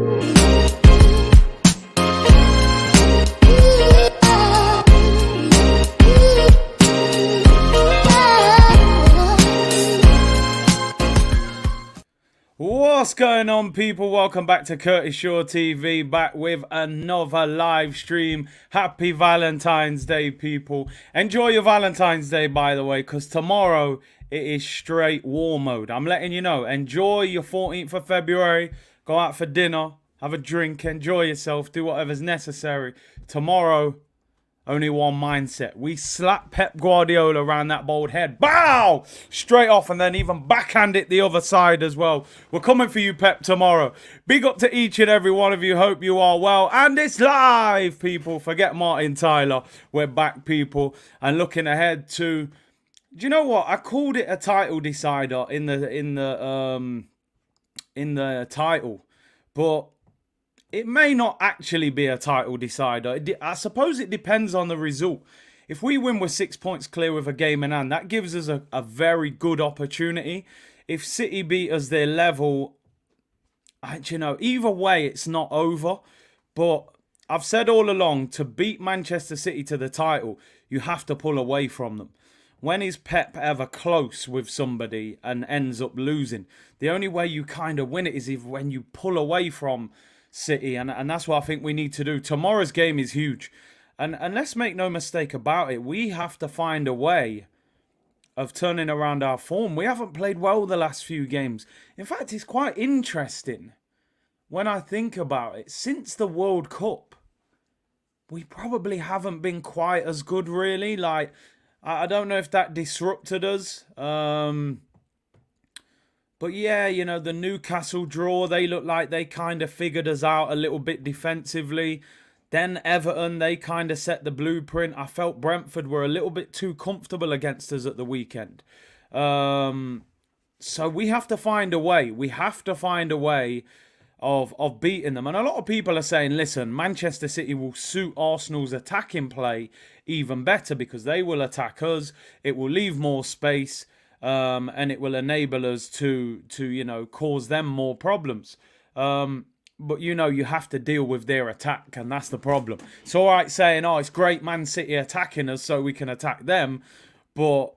What's going on, people? Welcome back to Curtis Shaw TV, back with another live stream. Happy Valentine's Day, people. Enjoy your Valentine's Day, by the way, because tomorrow it is straight war mode. I'm letting you know. Enjoy your 14th of February. Go out for dinner, have a drink, enjoy yourself, do whatever's necessary. Tomorrow, only one mindset. We slap Pep Guardiola around that bald head. Bow! Straight off, and then even backhand it the other side as well. We're coming for you, Pep, tomorrow. Big up to each and every one of you. Hope you are well. And it's live, people. Forget Martin Tyler. We're back, people. And looking ahead to... Do you know what? I called it a title decider in the title. But... it may not actually be a title decider. I suppose it depends on the result. If we win with 6 points clear with a game in hand, that gives us a very good opportunity. If City beat us their level, either way, it's not over. But I've said all along, to beat Manchester City to the title, you have to pull away from them. When is Pep ever close with somebody and ends up losing? The only way you kind of win it is if when you pull away from City, and that's what I think we need to do. Tomorrow's game is huge, and let's make no mistake about it, we have to find a way of turning around our form. We haven't played well the last few games. In fact, it's quite interesting when I think about it. Since the World Cup, we probably haven't been quite as good, really. Like, I don't know if that disrupted us. But yeah, the Newcastle draw, they look like they kind of figured us out a little bit defensively. Then Everton, they kind of set the blueprint. I felt Brentford were a little bit too comfortable against us at the weekend. So we have to find a way. We have to find a way of beating them. And a lot of people are saying, listen, Manchester City will suit Arsenal's attacking play even better because they will attack us. It will leave more space. And it will enable us to cause them more problems. But, you have to deal with their attack, and that's the problem. It's all right saying, it's great Man City attacking us so we can attack them, but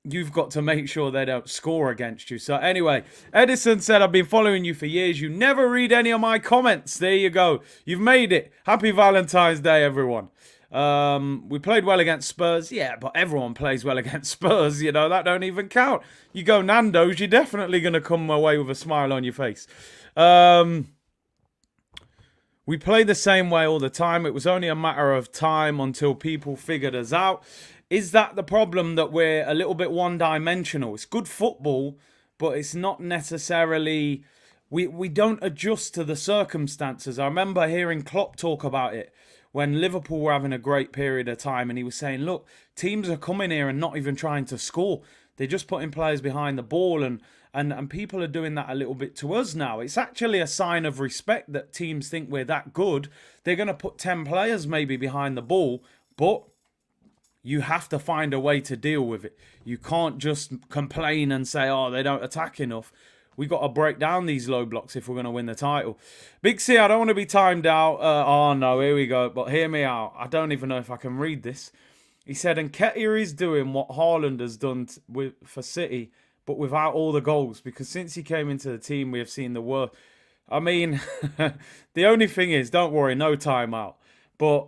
you've got to make sure they don't score against you. So anyway, Edison said, I've been following you for years. You never read any of my comments. There you go. You've made it. Happy Valentine's Day, everyone. We played well against Spurs. Yeah, but everyone plays well against Spurs. That don't even count. You go Nando's, you're definitely going to come away with a smile on your face. We play the same way all the time. It was only a matter of time until people figured us out. Is that the problem, that we're a little bit one-dimensional? It's good football, but it's not necessarily... We don't adjust to the circumstances. I remember hearing Klopp talk about it when Liverpool were having a great period of time, and he was saying, look, teams are coming here and not even trying to score. They're just putting players behind the ball, and people are doing that a little bit to us now. It's actually a sign of respect that teams think we're that good. They're going to put 10 players maybe behind the ball, but you have to find a way to deal with it. You can't just complain and say, they don't attack enough. We got to break down these low blocks if we're going to win the title. Big C, I don't want to be timed out. Oh, no, here we go. But hear me out. I don't even know if I can read this. He said, Nketiah is doing what Haaland has done for City, but without all the goals. Because since he came into the team, we have seen the worst. I mean, the only thing is, don't worry, no timeout. But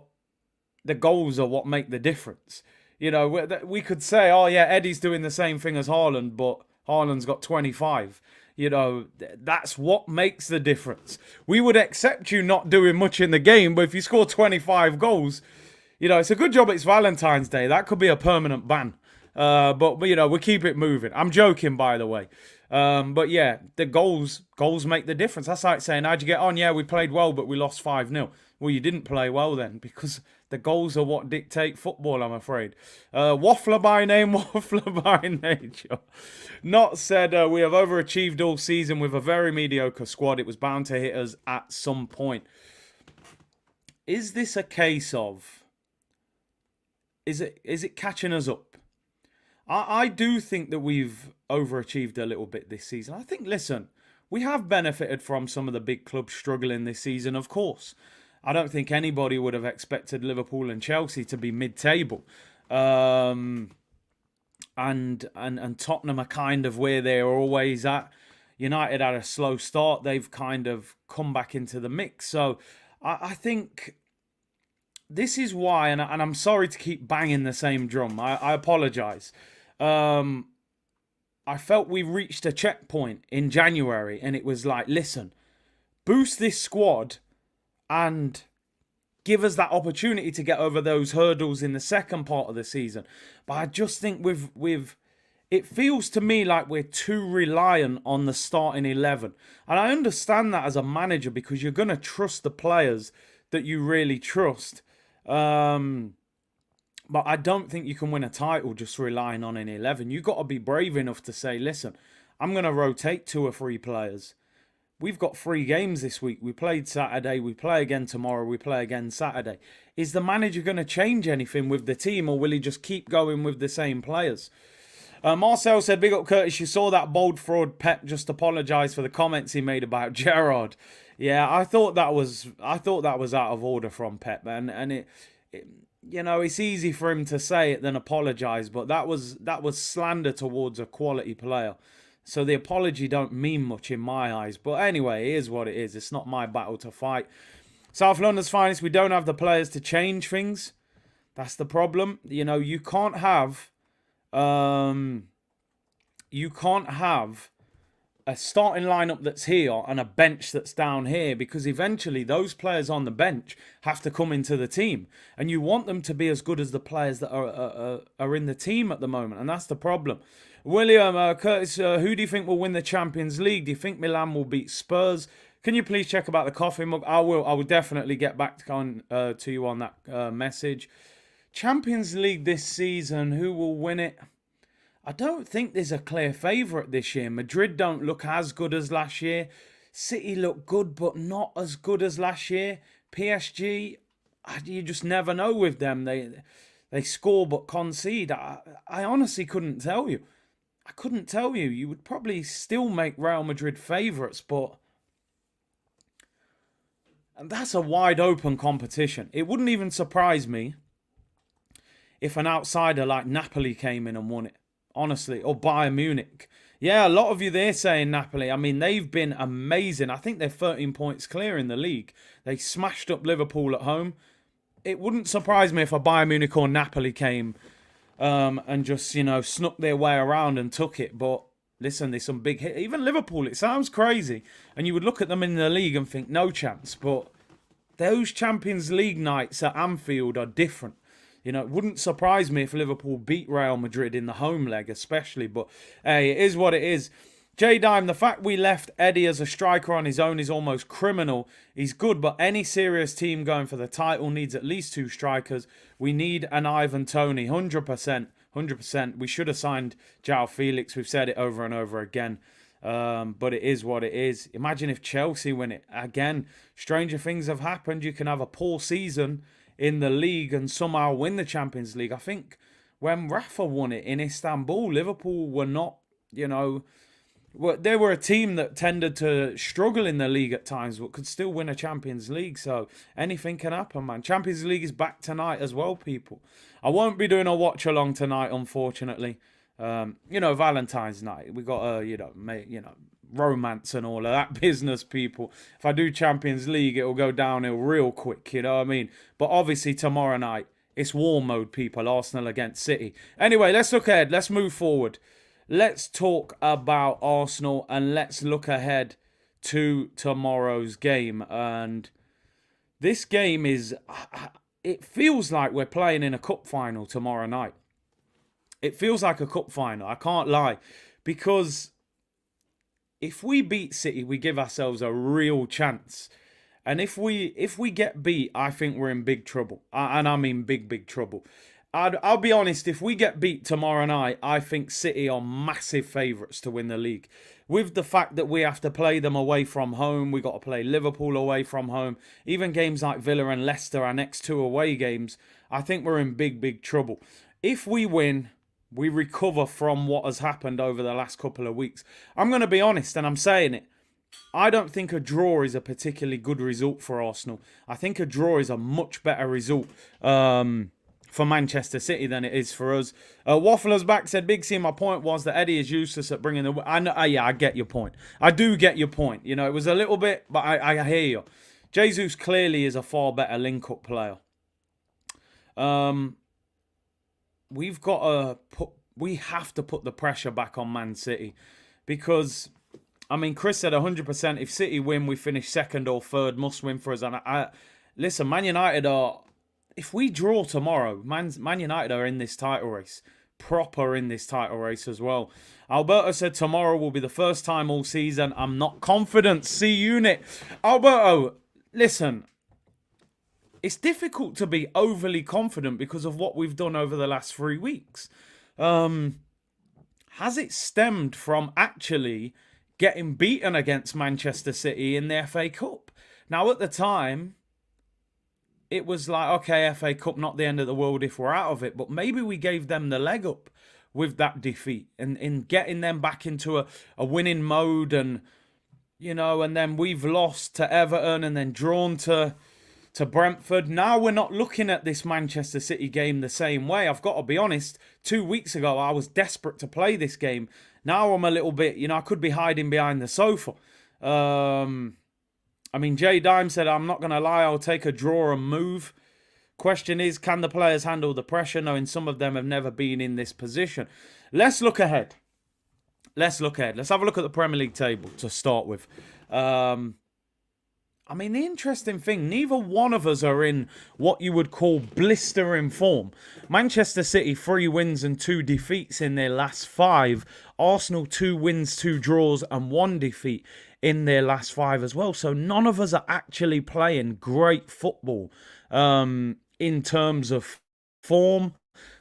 the goals are what make the difference. We could say, Eddie's doing the same thing as Haaland, but Haaland's got 25. That's what makes the difference. We would accept you not doing much in the game, but if you score 25 goals, it's a good job it's Valentine's Day. That could be a permanent ban. But we keep it moving. I'm joking, by the way. But yeah, the goals make the difference. That's like saying, how'd you get on? Yeah, we played well, but we lost 5-0. Well, you didn't play well then, because the goals are what dictate football, I'm afraid. Waffler by name, waffler by nature. Not said we have overachieved all season with a very mediocre squad. It was bound to hit us at some point. Is this a case of... Is it catching us up? I do think that we've overachieved a little bit this season. I think, listen, We have benefited from some of the big clubs struggling this season, of course. I don't think anybody would have expected Liverpool and Chelsea to be mid-table. And Tottenham are kind of where they're always at. United had a slow start. They've kind of come back into the mix. So I think this is why, and I'm sorry to keep banging the same drum. I apologise. I felt we reached a checkpoint in January, and it was like, listen, boost this squad and give us that opportunity to get over those hurdles in the second part of the season. But I just think it feels to me like we're too reliant on the starting 11. And I understand that as a manager, because you're going to trust the players that you really trust. But I don't think you can win a title just relying on an 11. You've got to be brave enough to say, listen, I'm going to rotate 2 or 3 players. We've got 3 games this week. We played Saturday. We play again tomorrow. We play again Saturday. Is the manager going to change anything with the team, or will he just keep going with the same players? Marcel said, big up Curtis. You saw that bold fraud. Pep just apologised for the comments he made about Gerrard. Yeah, I thought that was out of order from Pep, and it you know, it's easy for him to say it than apologise, but that was slander towards a quality player. So the apology don't mean much in my eyes. But anyway, it is what it is. It's not my battle to fight. South London's finest, we don't have the players to change things. That's the problem. You know, you can't have a starting lineup that's here and a bench that's down here, because eventually those players on the bench have to come into the team, and you want them to be as good as the players that are in the team at the moment, and that's the problem. William, Curtis, who do you think will win the Champions League? Do you think Milan will beat Spurs? Can you please check about the coffee mug? I will definitely get back to you on that message. Champions League this season, who will win it? I don't think there's a clear favourite this year. Madrid don't look as good as last year. City look good, but not as good as last year. PSG, you just never know with them. They score but concede. I honestly couldn't tell you. I couldn't tell you. You would probably still make Real Madrid favourites, but and that's a wide open competition. It wouldn't even surprise me if an outsider like Napoli came in and won it. Honestly, or Bayern Munich. Yeah, a lot of you there saying Napoli. I mean, they've been amazing. I think they're 13 points clear in the league. They smashed up Liverpool at home. It wouldn't surprise me if a Bayern Munich or Napoli came and just, you know, snuck their way around and took it. But listen, there's some big hit. Even Liverpool, it sounds crazy. And you would look at them in the league and think, no chance. But those Champions League nights at Anfield are different. You know, it wouldn't surprise me if Liverpool beat Real Madrid in the home leg, especially. But, hey, it is what it is. J-Dime, the fact we left Eddie as a striker on his own is almost criminal. He's good, but any serious team going for the title needs at least 2 strikers. We need an Ivan Toney, 100%. 100%. We should have signed João Felix. We've said it over and over again. But it is what it is. Imagine if Chelsea win it. Again, stranger things have happened. You can have a poor season in the league and somehow win the Champions League. I think when Rafa won it in Istanbul, Liverpool were not, you know, they were a team that tended to struggle in the league at times, but could still win a Champions League. So anything can happen, man. Champions League is back tonight as well, people. I won't be doing a watch along tonight, unfortunately. You know, Valentine's night. We got romance and all of that business, people. If I do Champions League, it'll go downhill real quick, you know what I mean? But obviously tomorrow night, it's war mode, people. Arsenal against City. Anyway, let's look ahead. Let's move forward. Let's talk about Arsenal and let's look ahead to tomorrow's game. And this game it feels like we're playing in a cup final tomorrow night. It feels like a cup final. I can't lie. Because if we beat City, we give ourselves a real chance. And if we get beat, I think we're in big trouble. And I mean big, big trouble. I'll be honest, if we get beat tomorrow night, I think City are massive favourites to win the league. With the fact that we have to play them away from home, we got to play Liverpool away from home. Even games like Villa and Leicester, our next 2 away games, I think we're in big, big trouble. If we win, we recover from what has happened over the last couple of weeks. I'm going to be honest, and I'm saying it. I don't think a draw is a particularly good result for Arsenal. I think a draw is a much better result for Manchester City than it is for us. Waffler's back said, Big C, my point was that Eddie is useless at bringing the... yeah, I get your point. I do get your point. You know, it was a little bit, but I hear you. Jesus clearly is a far better link-up player. We've got to put... We have to put the pressure back on Man City because... I mean, Chris said 100%. If City win, we finish second or third. Must win for us. And listen, Man United are... If we draw tomorrow, Man United are in this title race. Proper in this title race as well. Alberto said tomorrow will be the first time all season. I'm not confident. C Unit. Alberto, listen. It's difficult to be overly confident because of what we've done over the last 3 weeks. Has it stemmed from actually... getting beaten against Manchester City in the FA Cup? Now, at the time, it was like, okay, FA Cup, not the end of the world if we're out of it. But maybe we gave them the leg up with that defeat and in getting them back into a winning mode. And, you know, and then we've lost to Everton and then drawn to Brentford. Now we're not looking at this Manchester City game the same way. I've got to be honest, 2 weeks ago, I was desperate to play this game. Now I'm a little bit, you know, I could be hiding behind the sofa. I mean, Jay Dime said, I'm not going to lie, I'll take a draw and move. Question is, can the players handle the pressure, knowing some of them have never been in this position? Let's look ahead. Let's have a look at the Premier League table to start with. I mean, the interesting thing, neither one of us are in what you would call blistering form. Manchester City, 3 wins and 2 defeats in their last 5. Arsenal, 2 wins, 2 draws and 1 defeat in their last 5 as well. So none of us are actually playing great football in terms of form.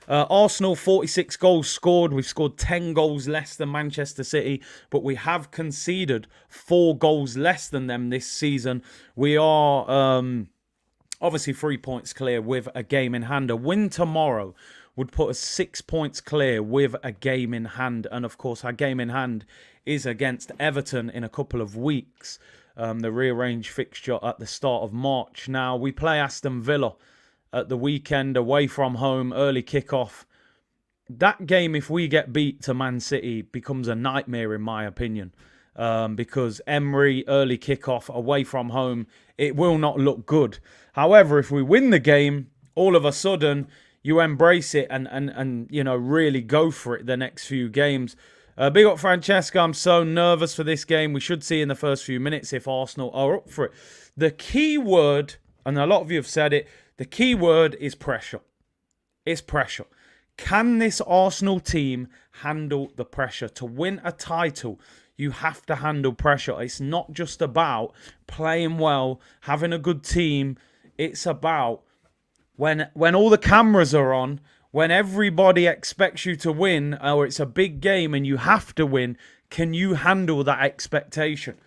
Arsenal, 46 goals scored. We've scored 10 goals less than Manchester City, but we have conceded 4 goals less than them this season. We are obviously 3 points clear with a game in hand. A win tomorrow would put us 6 points clear with a game in hand. And of course, our game in hand is against Everton in a couple of weeks. The rearranged fixture at the start of March. Now, we play Aston Villa at the weekend, away from home, early kickoff. That game, if we get beat to Man City, becomes a nightmare in my opinion. Because Emery, early kickoff, away from home, it will not look good. However, if we win the game, all of a sudden, you embrace it and you know, really go for it the next few games. Big up Francesca, I'm so nervous for this game. We should see in the first few minutes if Arsenal are up for it. The key word, and a lot of you have said it, the key word is pressure. It's pressure. Can this Arsenal team handle the pressure? To win a title, you have to handle pressure. It's not just about playing well, having a good team. It's about when all the cameras are on, when everybody expects you to win, or it's a big game and you have to win, can you handle that expectation?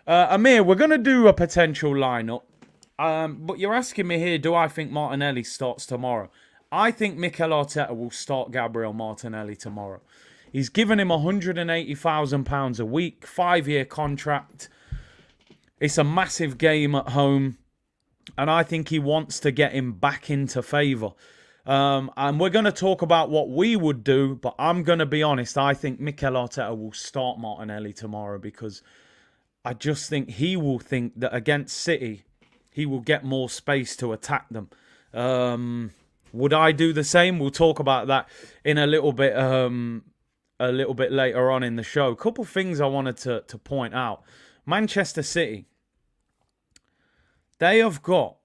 Amir, we're going to do a potential lineup. But you're asking me here, do I think Martinelli starts tomorrow? I think Mikel Arteta will start Gabriel Martinelli tomorrow. He's given him £180,000 a week, 5-year contract. It's a massive game at home. And I think he wants to get him back into favour. And we're going to talk about what we would do. But I'm going to be honest, I think Mikel Arteta will start Martinelli tomorrow. Because I just think he will think that against City, he will get more space to attack them. Would I do the same? We'll talk about that in a little bit later on in the show. A couple things I wanted to point out. Manchester City, they have got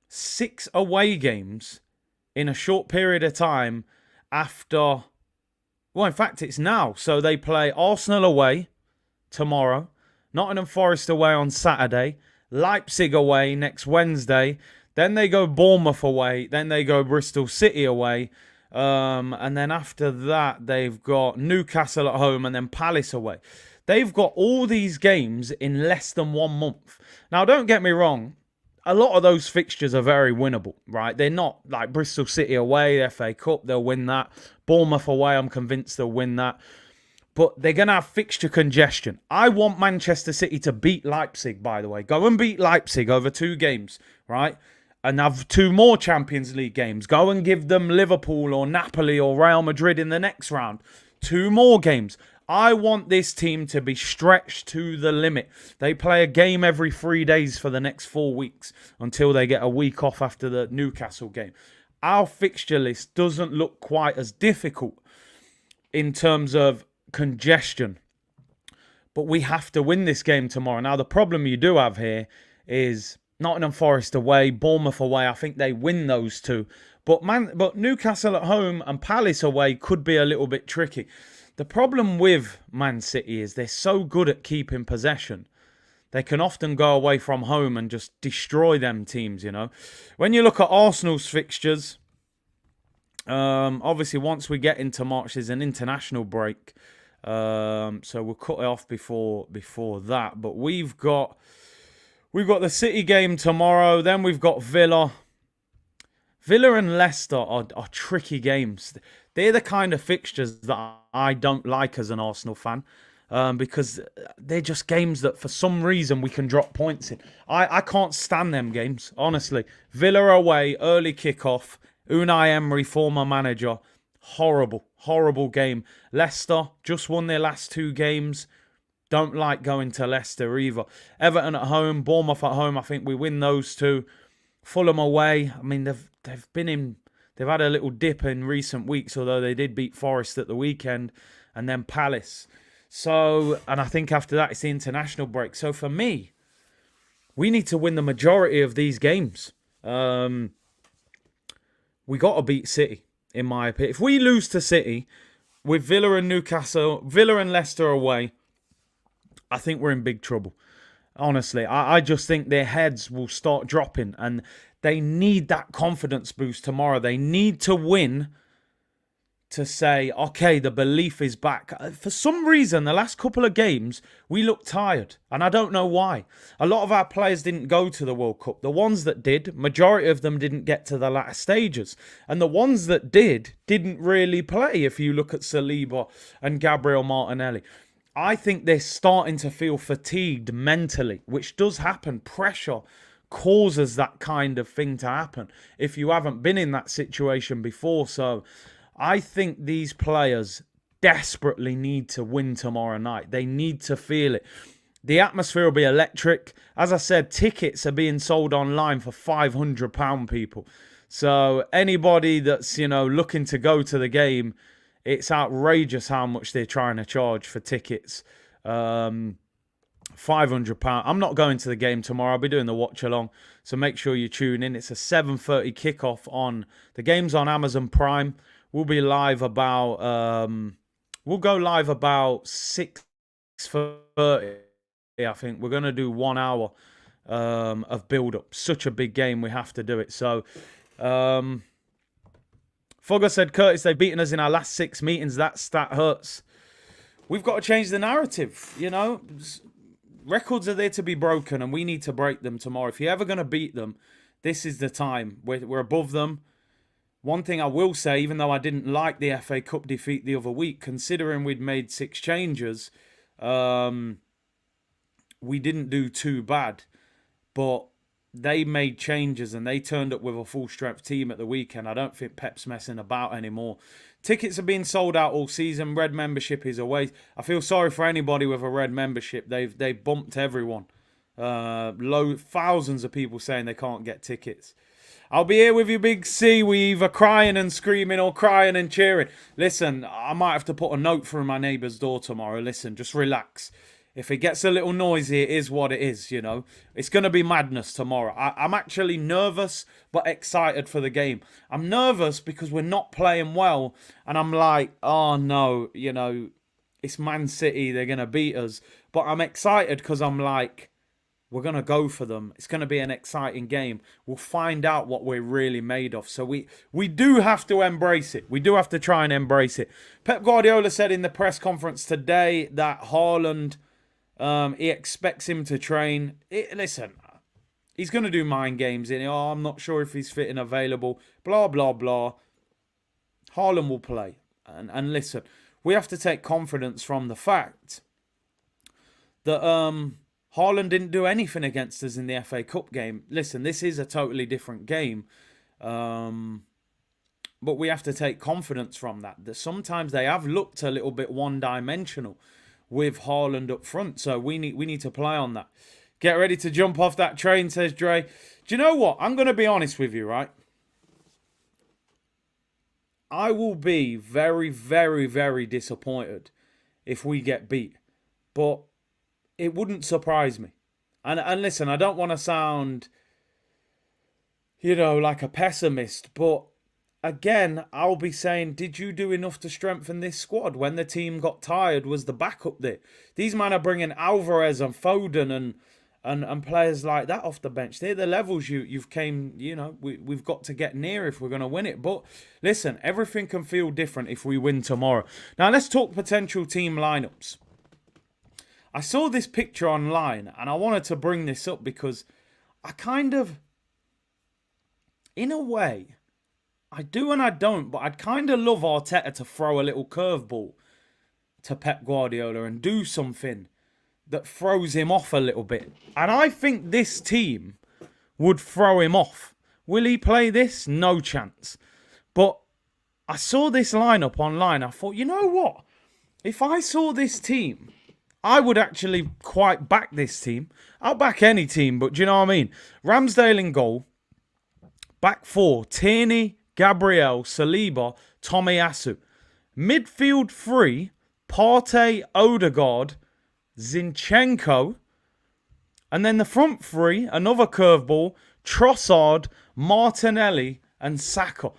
6 away games in a short period of time after... Well, in fact, it's now. So they play Arsenal away tomorrow, Nottingham Forest away on Saturday, Leipzig away next Wednesday. Then they go Bournemouth away. Then they go Bristol City away. And then after that, they've got Newcastle at home and then Palace away. They've got all these games in less than 1 month. Now, don't get me wrong. A lot of those fixtures are very winnable, right? They're not like Bristol City away, FA Cup, they'll win that. Bournemouth away, I'm convinced they'll win that. but they're going to have fixture congestion. I want Manchester City to beat Leipzig, by the way. Go and beat Leipzig over 2 games, right? And have 2 more Champions League games. Go and give them Liverpool or Napoli or Real Madrid in the next round. 2 more games. I want this team to be stretched to the limit. They play a game every 3 days for the next 4 weeks until they get a week off after the Newcastle game. Our fixture list doesn't look quite as difficult in terms of congestion. But we have to win this game tomorrow. Now, the problem you do have here is Nottingham Forest away, Bournemouth away. I think they win those 2. But Newcastle at home and Palace away could be a little bit tricky. The problem with Man City is they're so good at keeping possession. They can often go away from home and just destroy them teams, you know. When you look at Arsenal's fixtures, obviously once we get into March, there's an international break. So we'll cut it off before that. But we've got the City game tomorrow. Then we've got Villa. Villa and Leicester are tricky games. They're the kind of fixtures that I don't like as an Arsenal fan. Because they're just games that for some reason we can drop points in. I can't stand them games, honestly. Villa away, early kickoff. Unai Emery, former manager. Horrible game. Leicester just won their last 2 games. Don't like going to Leicester either. Everton at home, Bournemouth at home. I think we win those 2. Fulham away. I mean, they've had a little dip in recent weeks, although they did beat Forest at the weekend, and then Palace. So, and I think after that it's the international break. So for me, we need to win the majority of these games. We got to beat City, in my opinion. If we lose to City with Villa and Leicester away, I think we're in big trouble. Honestly, I just think their heads will start dropping and they need that confidence boost tomorrow. They need to win to say, okay, the belief is back. For some reason, the last couple of games, we look tired. And I don't know why. A lot of our players didn't go to the World Cup. The ones that did, majority of them didn't get to the latter stages. And the ones that didn't really play, if you look at Saliba and Gabriel Martinelli. I think they're starting to feel fatigued mentally, which does happen. Pressure causes that kind of thing to happen if you haven't been in that situation before. So I think these players desperately need to win tomorrow night. They need to feel it. The atmosphere will be electric. As I said, tickets are being sold online for £500, people. So anybody that's, looking to go to the game, it's outrageous how much they're trying to charge for tickets. £500. I'm not going to the game tomorrow. I'll be doing the watch along. So make sure you tune in. It's a 7:30 kickoff on the game's on Amazon Prime. We'll be live about we'll go live about 6:30. I think we're gonna do 1 hour of build up. Such a big game, we have to do it. So Fogger said, Curtis, they've beaten us in our last 6 meetings. That stat hurts. We've got to change the narrative, Records are there to be broken, and we need to break them tomorrow. If you're ever going to beat them, this is the time. We're above them. One thing I will say, even though I didn't like the FA Cup defeat the other week, considering we'd made 6 changes, we didn't do too bad. But they made changes and they turned up with a full-strength team at the weekend. I don't think Pep's messing about anymore. Tickets are being sold out all season. Red membership is away. I feel sorry for anybody with a red membership. They've bumped everyone. Thousands of people saying they can't get tickets. I'll be here with you, Big C. We either crying and screaming or crying and cheering. Listen, I might have to put a note through my neighbour's door tomorrow. Listen, just relax. If it gets a little noisy, it is what it is, It's going to be madness tomorrow. I'm actually nervous, but excited for the game. I'm nervous because we're not playing well. And I'm like, oh no, it's Man City. They're going to beat us. But I'm excited because I'm like, we're going to go for them. It's going to be an exciting game. We'll find out what we're really made of. So we do have to embrace it. We do have to try and embrace it. Pep Guardiola said in the press conference today that Haaland... he expects him to train. Listen, he's going to do mind games. I'm not sure if he's fit and available. Blah, blah, blah. Haaland will play. And listen, we have to take confidence from the fact that Haaland didn't do anything against us in the FA Cup game. Listen, this is a totally different game. But we have to take confidence from that. That sometimes they have looked a little bit one-dimensional with Haaland up front. So we need to play on that. Get ready to jump off that train, says Dre. Do you know what? I'm going to be honest with you, right? I will be very, very, very disappointed if we get beat. But it wouldn't surprise me. And listen, I don't want to sound, like a pessimist. But again, I'll be saying, did you do enough to strengthen this squad? When the team got tired, was the backup there? These men are bringing Alvarez and Foden and players like that off the bench. They're the levels you've came, we've got to get near if we're going to win it. But listen, everything can feel different if we win tomorrow. Now, let's talk potential team lineups. I saw this picture online and I wanted to bring this up because I kind of, in a way, I do and I don't, but I'd kind of love Arteta to throw a little curveball to Pep Guardiola and do something that throws him off a little bit. And I think this team would throw him off. Will he play this? No chance. But I saw this lineup online. I thought, you know what? If I saw this team, I would actually quite back this team. I'll back any team, but do you know what I mean? Ramsdale in goal. Back four, Tierney, Gabriel, Saliba, Tomiyasu. Midfield three, Partey, Odegaard, Zinchenko. And then the front three, another curveball, Trossard, Martinelli and Saka.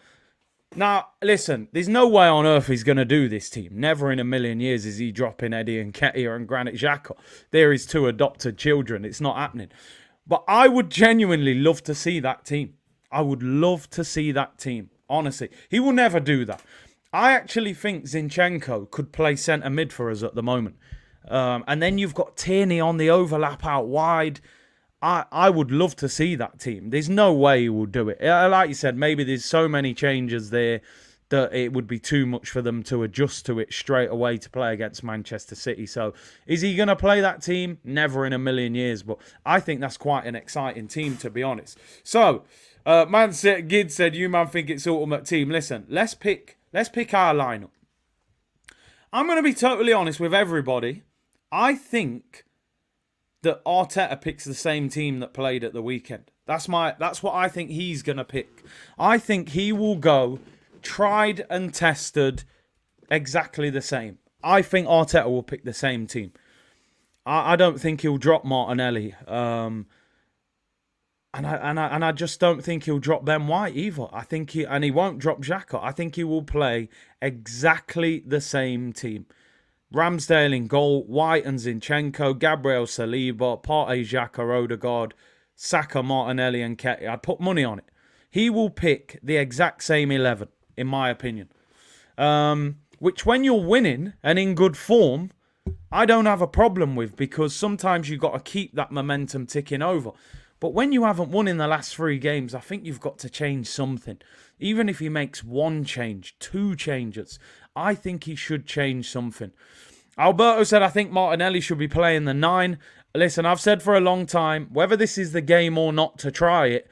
Now, listen, there's no way on earth he's going to do this team. Never in a million years is he dropping Eddie Nketiah and Granit Xhaka. They're his two adopted children. It's not happening. But I would genuinely love to see that team. I would love to see that team, honestly. He will never do that. I actually think Zinchenko could play centre mid for us at the moment. And then you've got Tierney on the overlap out wide. I would love to see that team. There's no way he will do it. Like you said, maybe there's so many changes there that it would be too much for them to adjust to it straight away to play against Manchester City. So is he going to play that team? Never in a million years. But I think that's quite an exciting team, to be honest. So, Gid said, you man think it's ultimate team. Listen, let's pick our lineup. I'm going to be totally honest with everybody. I think that Arteta picks the same team that played at the weekend. That's what I think he's going to pick. I think he will go tried and tested exactly the same. I think Arteta will pick the same team. I don't think he'll drop Martinelli. And I just don't think he'll drop Ben White either. He won't drop Xhaka. I think he will play exactly the same team. Ramsdale in goal, White and Zinchenko, Gabriel Saliba, Partey, Xhaka, Odegaard, Saka, Martinelli and Nketiah. I'd put money on it. He will pick the exact same 11, in my opinion. Which when you're winning and in good form, I don't have a problem with, because sometimes you've got to keep that momentum ticking over. But when you haven't won in the last 3 games, I think you've got to change something. Even if he makes 1 change, 2 changes, I think he should change something. Alberto said, I think Martinelli should be playing the 9. Listen, I've said for a long time, whether this is the game or not to try it,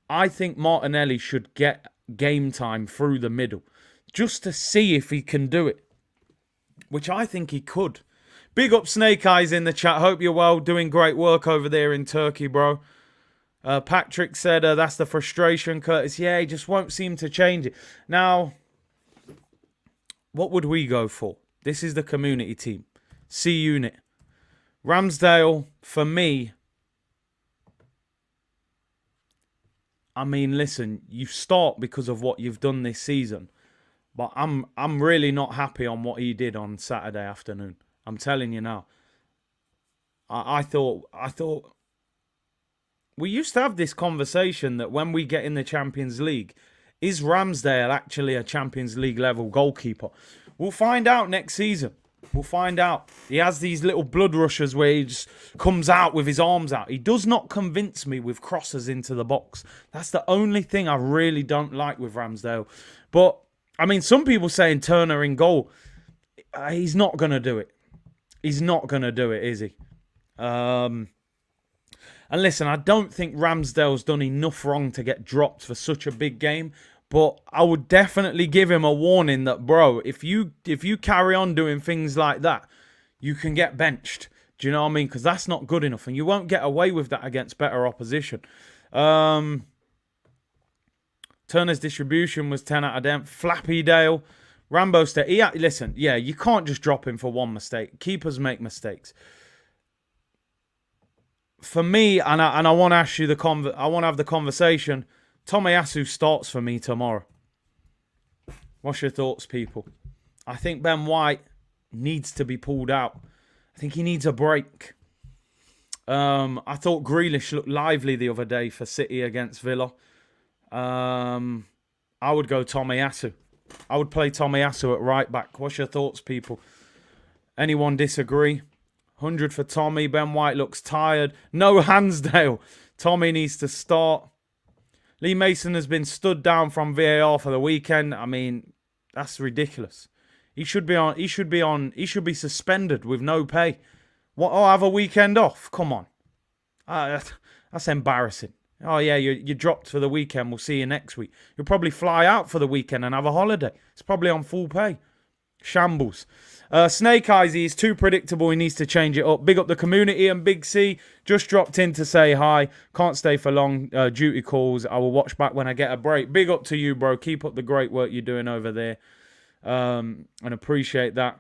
I think Martinelli should get game time through the middle, just to see if he can do it, which I think he could. Big up Snake Eyes in the chat. Hope you're well. Doing great work over there in Turkey, bro. Patrick said, that's the frustration, Curtis. Yeah, he just won't seem to change it. Now, what would we go for? This is the community team. C unit. Ramsdale, for me, I mean, listen, you start because of what you've done this season. But I'm really not happy on what he did on Saturday afternoon. I'm telling you now. I thought we used to have this conversation that when we get in the Champions League, is Ramsdale actually a Champions League level goalkeeper? We'll find out next season. We'll find out. He has these little blood rushes where he just comes out with his arms out. He does not convince me with crosses into the box. That's the only thing I really don't like with Ramsdale. But, I mean, some people saying Turner in goal. He's not going to do it. He's not going to do it, is he? And listen, I don't think Ramsdale's done enough wrong to get dropped for such a big game. But I would definitely give him a warning that, bro, if you carry on doing things like that, you can get benched. Do you know what I mean? Because that's not good enough. And you won't get away with that against better opposition. Turner's distribution was 10 out of 10. Flappy Dale. Rambo State. Listen, yeah, you can't just drop him for one mistake. Keepers make mistakes. For me, and I want to ask you I want to have the conversation. Tomiyasu starts for me tomorrow. What's your thoughts, people? I think Ben White needs to be pulled out. I think he needs a break. I thought Grealish looked lively the other day for City against Villa. I would go Tomiyasu. I would play Tomiyasu at right back. What's your thoughts, people? Anyone disagree? 100 for Tommy. Ben White looks tired. No Hansdale. Tommy needs to start. Lee Mason has been stood down from VAR for the weekend. I mean, that's ridiculous. He should be suspended with no pay. What? Oh, have a weekend off? Come on. That's embarrassing. Oh yeah, you dropped for the weekend. We'll see you next week. You'll probably fly out for the weekend and have a holiday. It's probably on full pay. Shambles. Snake Eyes, he's too predictable. He needs to change it up. Big up the community. And Big C just dropped in to say hi. Can't stay for long. Duty calls. I will watch back when I get a break. Big up to you, bro. Keep up the great work you're doing over there. And appreciate that.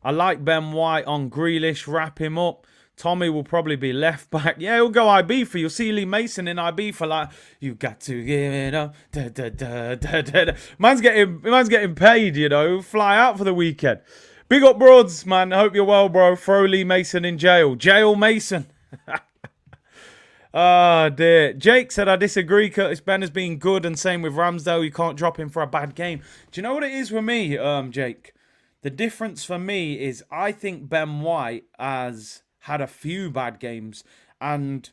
I like Ben White on Grealish. Wrap him up. Tommy will probably be left back. Yeah, he'll go IB for you. You'll see Lee Mason in IB for like, you got to give it up. Da, da, da, da, da, da. Man's getting paid, you know. He'll fly out for the weekend. Big up Broads, man. I hope you're well, bro. Throw Lee Mason in jail. Jail Mason. Oh, dear. Jake said, I disagree. Curtis Ben has been good, and same with Ramsdale. You can't drop him for a bad game. Do you know what it is with me, Jake? The difference for me is I think Ben White has had a few bad games, and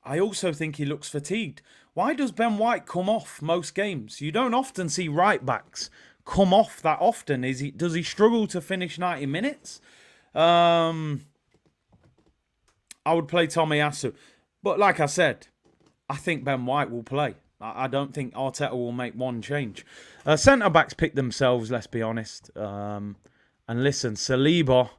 I also think he looks fatigued. Why does Ben White come off most games? You don't often see right backs come off that often. Does he struggle to finish 90 minutes? I would play Tomiyasu, but like I said, I think Ben White will play. I don't think Arteta will make one change. Centre backs pick themselves, let's be honest. And listen, Saliba,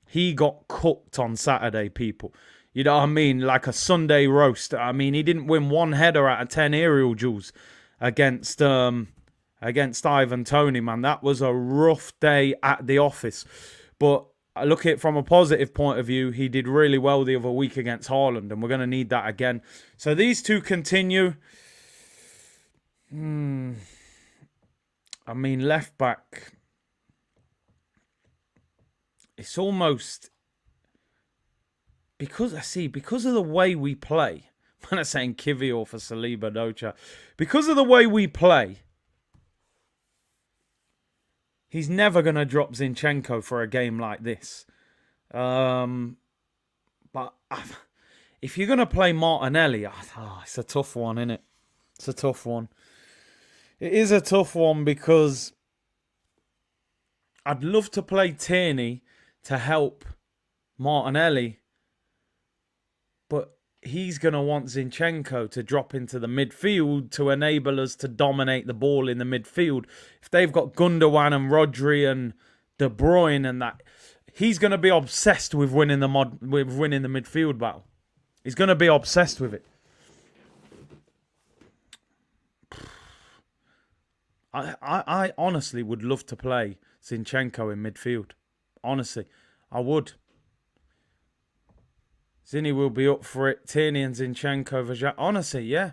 he got cooked on Saturday, people. You know what I mean? Like a Sunday roast. I mean, he didn't win one header out of 10 aerial duels against Ivan Toney, man. That was a rough day at the office. But I look at it from a positive point of view. He did really well the other week against Haaland, and we're going to need that again. So these two continue. I mean, left back. It's almost because of the way we play. I'm not saying Kivior for Saliba, Docha. Because of the way we play, he's never going to drop Zinchenko for a game like this. But if you're going to play Martinelli, it's a tough one, isn't it? It's a tough one. It is a tough one because I'd love to play Tierney to help Martinelli, but he's going to want Zinchenko to drop into the midfield to enable us to dominate the ball in the midfield. If they've got Gundogan and Rodri and De Bruyne and that, he's going to be obsessed with winning the midfield battle. He's going to be obsessed with it. I honestly would love to play Zinchenko in midfield. Honestly, I would. Zinni will be up for it. Tierney and Zinchenko. Honestly, yeah.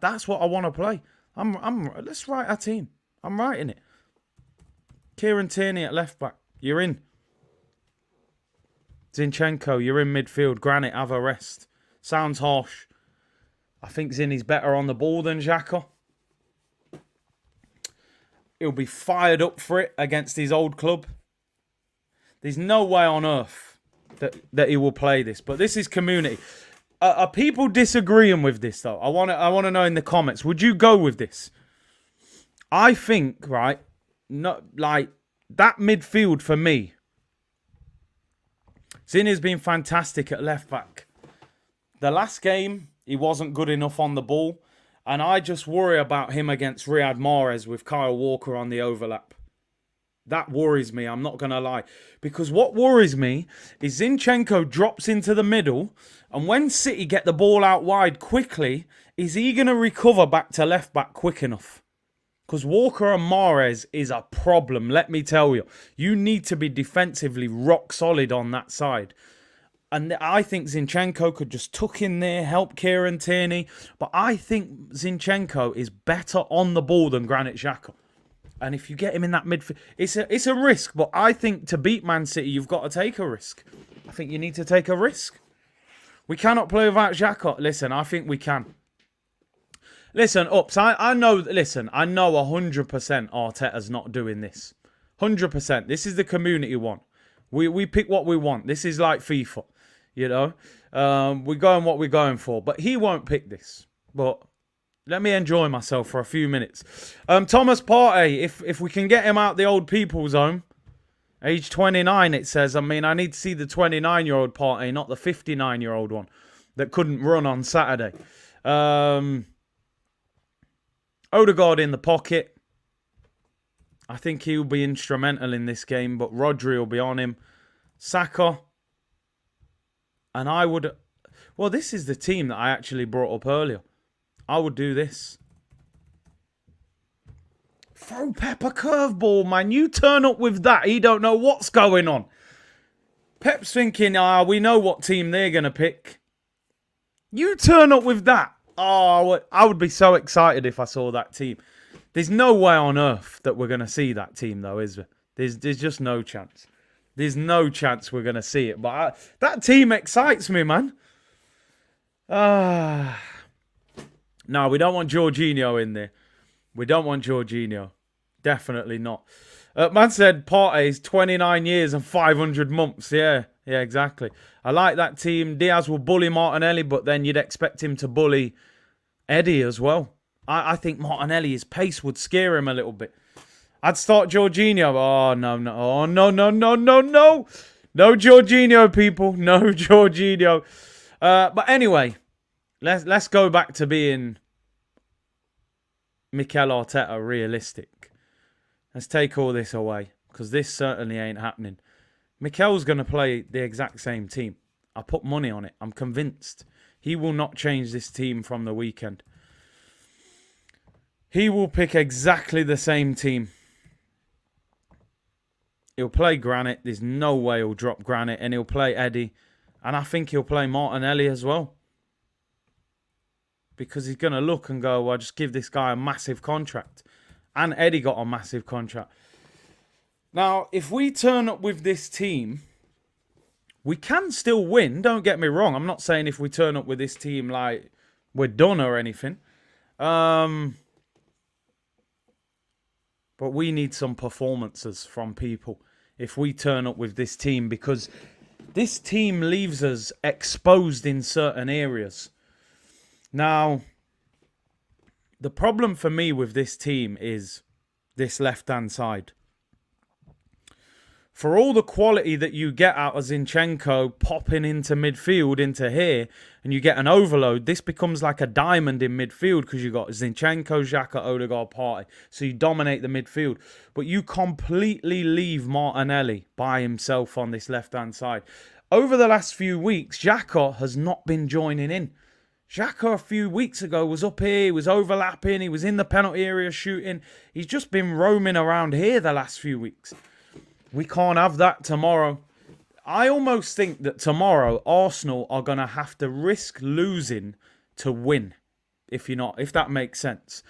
That's what I want to play. Let's write our team. I'm writing it. Kieran Tierney at left back. You're in. Zinchenko, you're in midfield. Granit, have a rest. Sounds harsh. I think Zinni's better on the ball than Xhaka. He'll be fired up for it against his old club. There's no way on earth that he will play this. But this is community. Are people disagreeing with this, though? I want to know in the comments. Would you go with this? I think, right, not like that midfield for me. Zinni's been fantastic at left back. The last game, he wasn't good enough on the ball. And I just worry about him against Riyad Mahrez with Kyle Walker on the overlap. That worries me, I'm not going to lie. Because what worries me is Zinchenko drops into the middle. And when City get the ball out wide quickly, is he going to recover back to left back quick enough? Because Walker and Mahrez is a problem, let me tell you. You need to be defensively rock solid on that side. And I think Zinchenko could just tuck in there, help Kieran Tierney. But I think Zinchenko is better on the ball than Granit Xhaka. And if you get him in that midfield, it's a risk. But I think to beat Man City, you've got to take a risk. I think you need to take a risk. We cannot play without Xhaka. Listen, I think we can. Listen, Ups, I know 100% Arteta's not doing this. 100%. This is the community one. We pick what we want. This is like FIFA. You know, we're going what we're going for. But he won't pick this. But let me enjoy myself for a few minutes. Thomas Partey, if we can get him out the old people's home, age 29, it says. I mean, I need to see the 29-year-old Partey, not the 59-year-old one that couldn't run on Saturday. Odegaard in the pocket. I think he'll be instrumental in this game, but Rodri will be on him. Saka. And I would... Well, this is the team that I actually brought up earlier. I would do this. Throw Pep a curveball, man. You turn up with that. He don't know what's going on. Pep's thinking, we know what team they're going to pick. You turn up with that. Oh, I would be so excited if I saw that team. There's no way on earth that we're going to see that team, though, is there? There's just no chance. There's no chance we're going to see it. But that team excites me, man. No, we don't want Jorginho in there. We don't want Jorginho. Definitely not. Man said Partey's 29 years and 500 months. Yeah, exactly. I like that team. Diaz will bully Martinelli, but then you'd expect him to bully Eddie as well. I think Martinelli, his pace would scare him a little bit. I'd start Jorginho. Oh, no. Oh, no. No Jorginho, people. No Jorginho. But anyway, let's go back to being Mikel Arteta realistic. Let's take all this away, because this certainly ain't happening. Mikel's going to play the exact same team. I put money on it. I'm convinced. He will not change this team from the weekend. He will pick exactly the same team. He'll play Granit. There's no way he'll drop Granit. And he'll play Eddie. And I think he'll play Martinelli as well. Because he's going to look and go, well, just give this guy a massive contract. And Eddie got a massive contract. Now, if we turn up with this team, we can still win. Don't get me wrong. I'm not saying if we turn up with this team like we're done or anything. But we need some performances from people if we turn up with this team, because this team leaves us exposed in certain areas. Now, the problem for me with this team is this left-hand side. For all the quality that you get out of Zinchenko popping into midfield, into here, and you get an overload, this becomes like a diamond in midfield because you got Zinchenko, Xhaka, Odegaard, Partey. So you dominate the midfield. But you completely leave Martinelli by himself on this left-hand side. Over the last few weeks, Xhaka has not been joining in. Xhaka a few weeks ago was up here, he was overlapping, he was in the penalty area shooting. He's just been roaming around here the last few weeks. We can't have that tomorrow. I almost think that tomorrow Arsenal are going to have to risk losing to win, if that makes sense.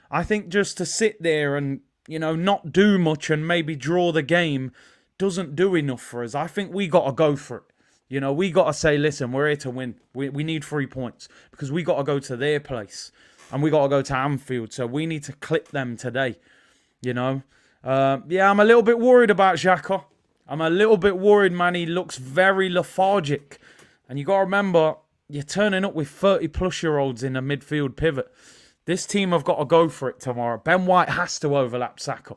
I think just to sit there and, not do much and maybe draw the game doesn't do enough for us. I think we got to go for it. We got to say, listen, we're here to win. We need 3 points because we got to go to their place and we got to go to Anfield. So we need to clip them today, I'm a little bit worried about Xhaka. I'm a little bit worried, man. He looks very lethargic. And you got to remember, you're turning up with 30-plus-year-olds in a midfield pivot. This team have got to go for it tomorrow. Ben White has to overlap Saka.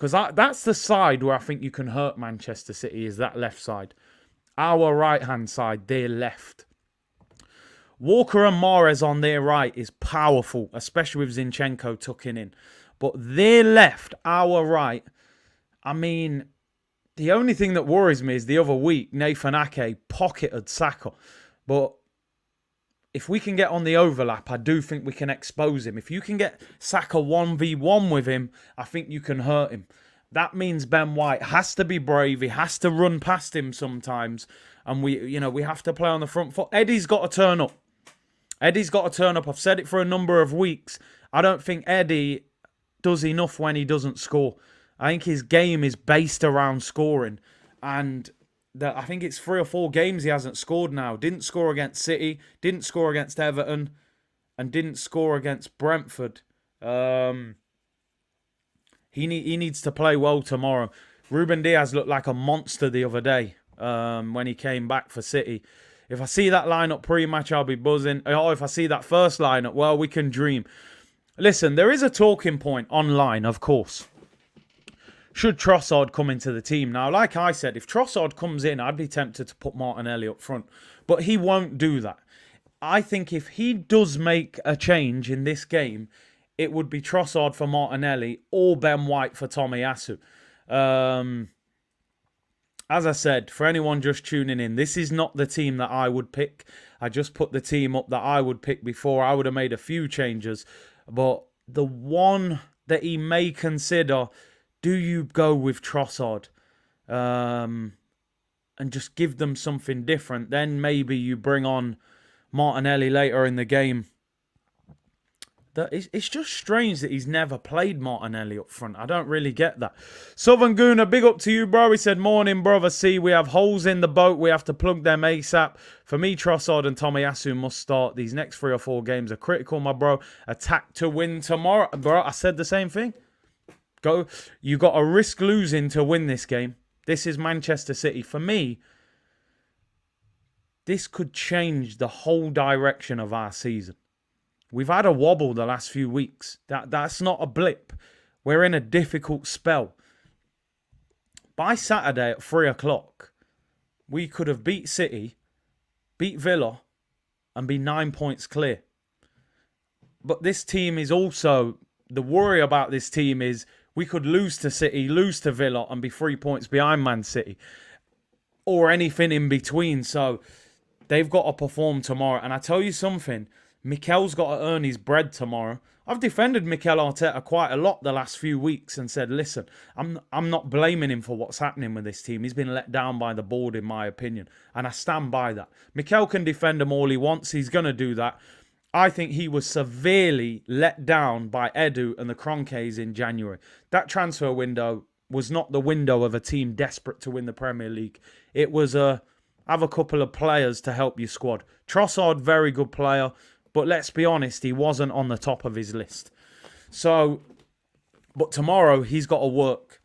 Because that's the side where I think you can hurt Manchester City, is that left side. Our right-hand side, their left. Walker and Mahrez on their right is powerful, especially with Zinchenko tucking in. But their left, our right, I mean, the only thing that worries me is the other week, Nathan Ake pocketed Saka. But if we can get on the overlap, I do think we can expose him. If you can get Saka 1v1 with him, I think you can hurt him. That means Ben White has to be brave. He has to run past him sometimes. And we have to play on the front foot. Eddie's got to turn up. Eddie's got to turn up. I've said it for a number of weeks. I don't think Eddie does enough when he doesn't score. I think his game is based around scoring. And I think it's 3 or 4 games he hasn't scored now. Didn't score against City. Didn't score against Everton. And didn't score against Brentford. He needs to play well tomorrow. Ruben Diaz looked like a monster the other day when he came back for City. If I see that lineup pre-match, I'll be buzzing. Or if I see that first lineup, well, we can dream. Listen, there is a talking point online, of course. Should Trossard come into the team? Now, like I said, if Trossard comes in, I'd be tempted to put Martinelli up front. But he won't do that. I think if he does make a change in this game, it would be Trossard for Martinelli or Ben White for Tomiyasu. As I said, for anyone just tuning in, this is not the team that I would pick. I just put the team up that I would pick before. I would have made a few changes. But the one that he may consider, do you go with Trossard? And just give them something different. Then maybe you bring on Martinelli later in the game. It's just strange that he's never played Martinelli up front. I don't really get that. Southern Gooner, big up to you, bro. He said, morning, brother. See, we have holes in the boat. We have to plug them ASAP. For me, Trossard and Tomiyasu must start. These next 3 or 4 games are critical, my bro. Attack to win tomorrow. Bro, I said the same thing. Go. You got to risk losing to win this game. This is Manchester City. For me, this could change the whole direction of our season. We've had a wobble the last few weeks. That's not a blip. We're in a difficult spell. By Saturday at 3 o'clock, we could have beat City, beat Villa, and be 9 points clear. But this team is also, the worry about this team is we could lose to City, lose to Villa, and be 3 points behind Man City. Or anything in between. So they've got to perform tomorrow. And I tell you something, Mikel's got to earn his bread tomorrow. I've defended Mikel Arteta quite a lot the last few weeks and said, listen, I'm not blaming him for what's happening with this team. He's been let down by the board, in my opinion. And I stand by that. Mikel can defend him all he wants. He's going to do that. I think he was severely let down by Edu and the Kroenkes in January. That transfer window was not the window of a team desperate to win the Premier League. It was have a couple of players to help your squad. Trossard, very good player. But let's be honest, he wasn't on the top of his list. So, but tomorrow he's got to work.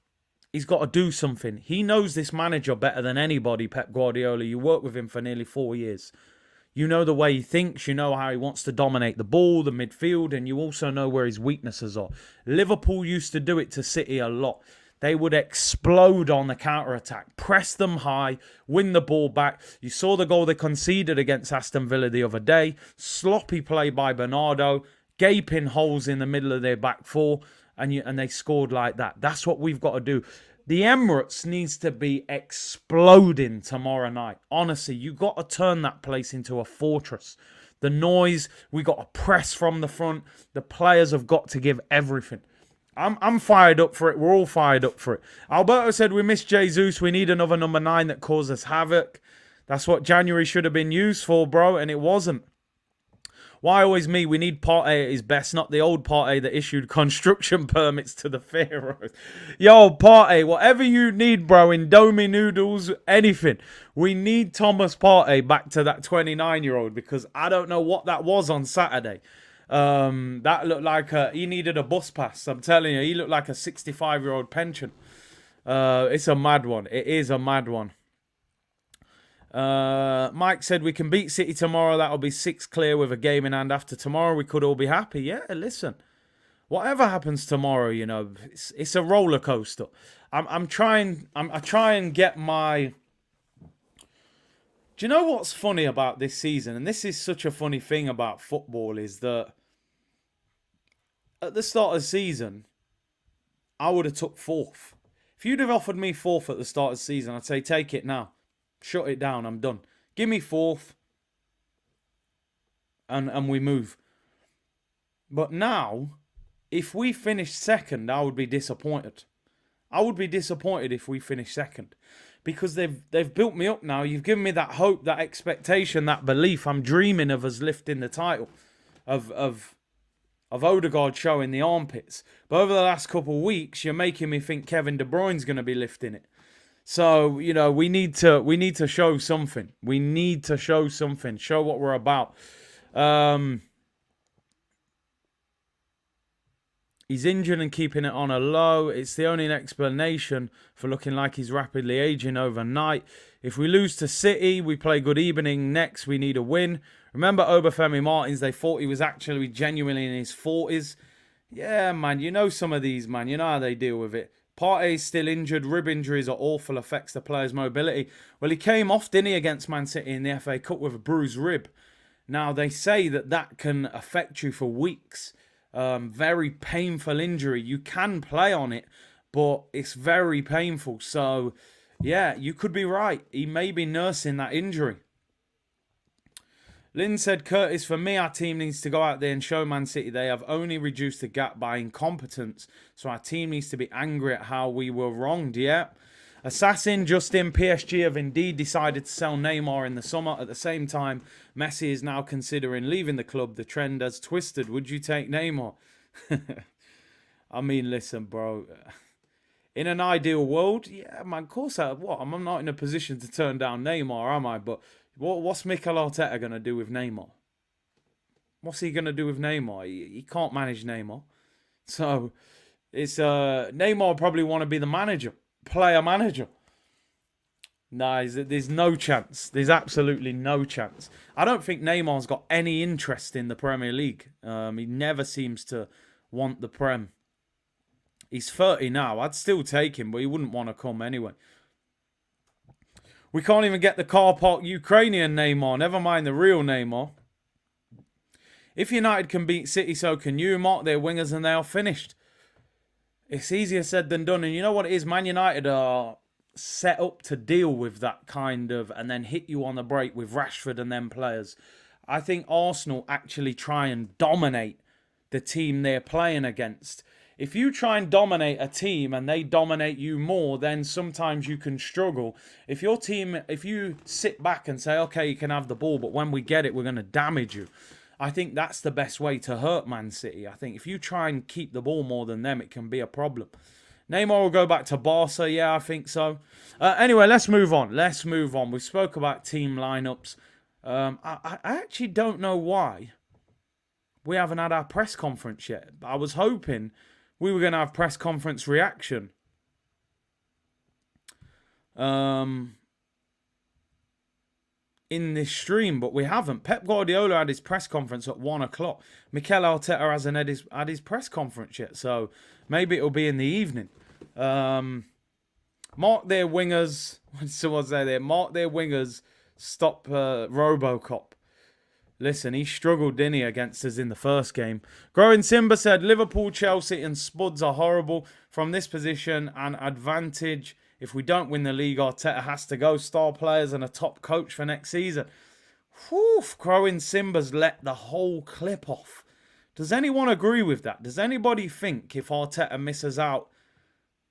He's got to do something. He knows this manager better than anybody, Pep Guardiola. You worked with him for nearly 4 years. You know the way he thinks. You know how he wants to dominate the ball, the midfield, and you also know where his weaknesses are. Liverpool used to do it to City a lot. They would explode on the counter-attack, press them high, win the ball back. You saw the goal they conceded against Aston Villa the other day. Sloppy play by Bernardo, gaping holes in the middle of their back four, and they scored like that. That's what we've got to do. The Emirates needs to be exploding tomorrow night. Honestly, you've got to turn that place into a fortress. The noise, we got to press from the front. The players have got to give everything. I'm fired up for it. We're all fired up for it. Alberto said, we miss Jesus. We need another number 9 that causes havoc. That's what January should have been used for, bro, and it wasn't. Why always me? We need Partey at his best, not the old Partey that issued construction permits to the Pharaohs. Yo, Partey, whatever you need, bro, Indomie noodles, anything. We need Thomas Partey back to that 29-year-old because I don't know what that was on Saturday. That looked like he needed a bus pass. I'm telling you, he looked like a 65-year-old pension. It's a mad one. It is a mad one. Mike said we can beat City tomorrow. That'll be 6 clear with a game in hand. After tomorrow, we could all be happy. Yeah, listen. whatever happens tomorrow, it's a roller coaster. I try and get my. Do you know what's funny about this season? And this is such a funny thing about football is that at the start of the season, I would have took fourth. If you'd have offered me fourth at the start of the season, I'd say take it now. Shut it down, I'm done. Give me fourth and we move. But now, if we finish second, I would be disappointed. I would be disappointed if we finish second. Because they've built me up now. You've given me that hope, that expectation, that belief. I'm dreaming of us lifting the title. Of Odegaard showing the armpits. But over the last couple of weeks, you're making me think Kevin De Bruyne's going to be lifting it. So, we need to show something. We need to show something. Show what we're about. He's injured and keeping it on a low. It's the only explanation for looking like he's rapidly aging overnight. If we lose to City, we play good evening. Next, we need a win. Remember Obafemi Martins, they thought he was actually genuinely in his 40s. Yeah, man, you know some of these, man. You know how they deal with it. Partey's still injured. Rib injuries are awful, affects the player's mobility. Well, he came off, didn't he, against Man City in the FA Cup with a bruised rib. Now, they say that can affect you for weeks. Very painful injury. You can play on it, but it's very painful. So, yeah, you could be right. He may be nursing that injury. Lynn said, Curtis, for me, our team needs to go out there and show Man City they have only reduced the gap by incompetence. So our team needs to be angry at how we were wronged, yeah. Assassin, Justin, PSG have indeed decided to sell Neymar in the summer. At the same time, Messi is now considering leaving the club. The trend has twisted. Would you take Neymar? I mean, listen, bro. In an ideal world, yeah, man, of course I'm not in a position to turn down Neymar, am I? But what's Mikel Arteta going to do with Neymar? What's he going to do with Neymar? He can't manage Neymar. So, it's Neymar probably want to be the manager. Player manager. No, there's no chance. There's absolutely no chance. I don't think Neymar's got any interest in the Premier League. He never seems to want the Prem. He's 30 now. I'd still take him, but he wouldn't want to come anyway. We can't even get the car park Ukrainian Neymar. Never mind the real Neymar. If United can beat City, so can you. Mark their wingers and they are finished. It's easier said than done. And you know what it is? Man United are set up to deal with that kind of and then hit you on the break with Rashford and them players. I think Arsenal actually try and dominate the team they're playing against. If you try and dominate a team and they dominate you more, then sometimes you can struggle. If you sit back and say, okay, you can have the ball, but when we get it, we're going to damage you. I think that's the best way to hurt Man City. I think if you try and keep the ball more than them, it can be a problem. Neymar will go back to Barca. Yeah, I think so. Anyway, let's move on. We spoke about team lineups. I actually don't know why we haven't had our press conference yet. I was hoping we were going to have press conference reaction. In this stream, but we haven't. Pep Guardiola had his press conference at 1 o'clock. Mikel Arteta hasn't had his press conference yet, so maybe it'll be in the evening. Mark their wingers. Someone say there. Mark their wingers. Stop Robocop. Listen, he struggled, didn't he, against us in the first game. Growing Simba said, Liverpool, Chelsea and Spuds are horrible. From this position, an advantage. If we don't win the league, Arteta has to go. Star players and a top coach for next season. Whew, Growing Simba's let the whole clip off. Does anyone agree with that? Does anybody think if Arteta misses out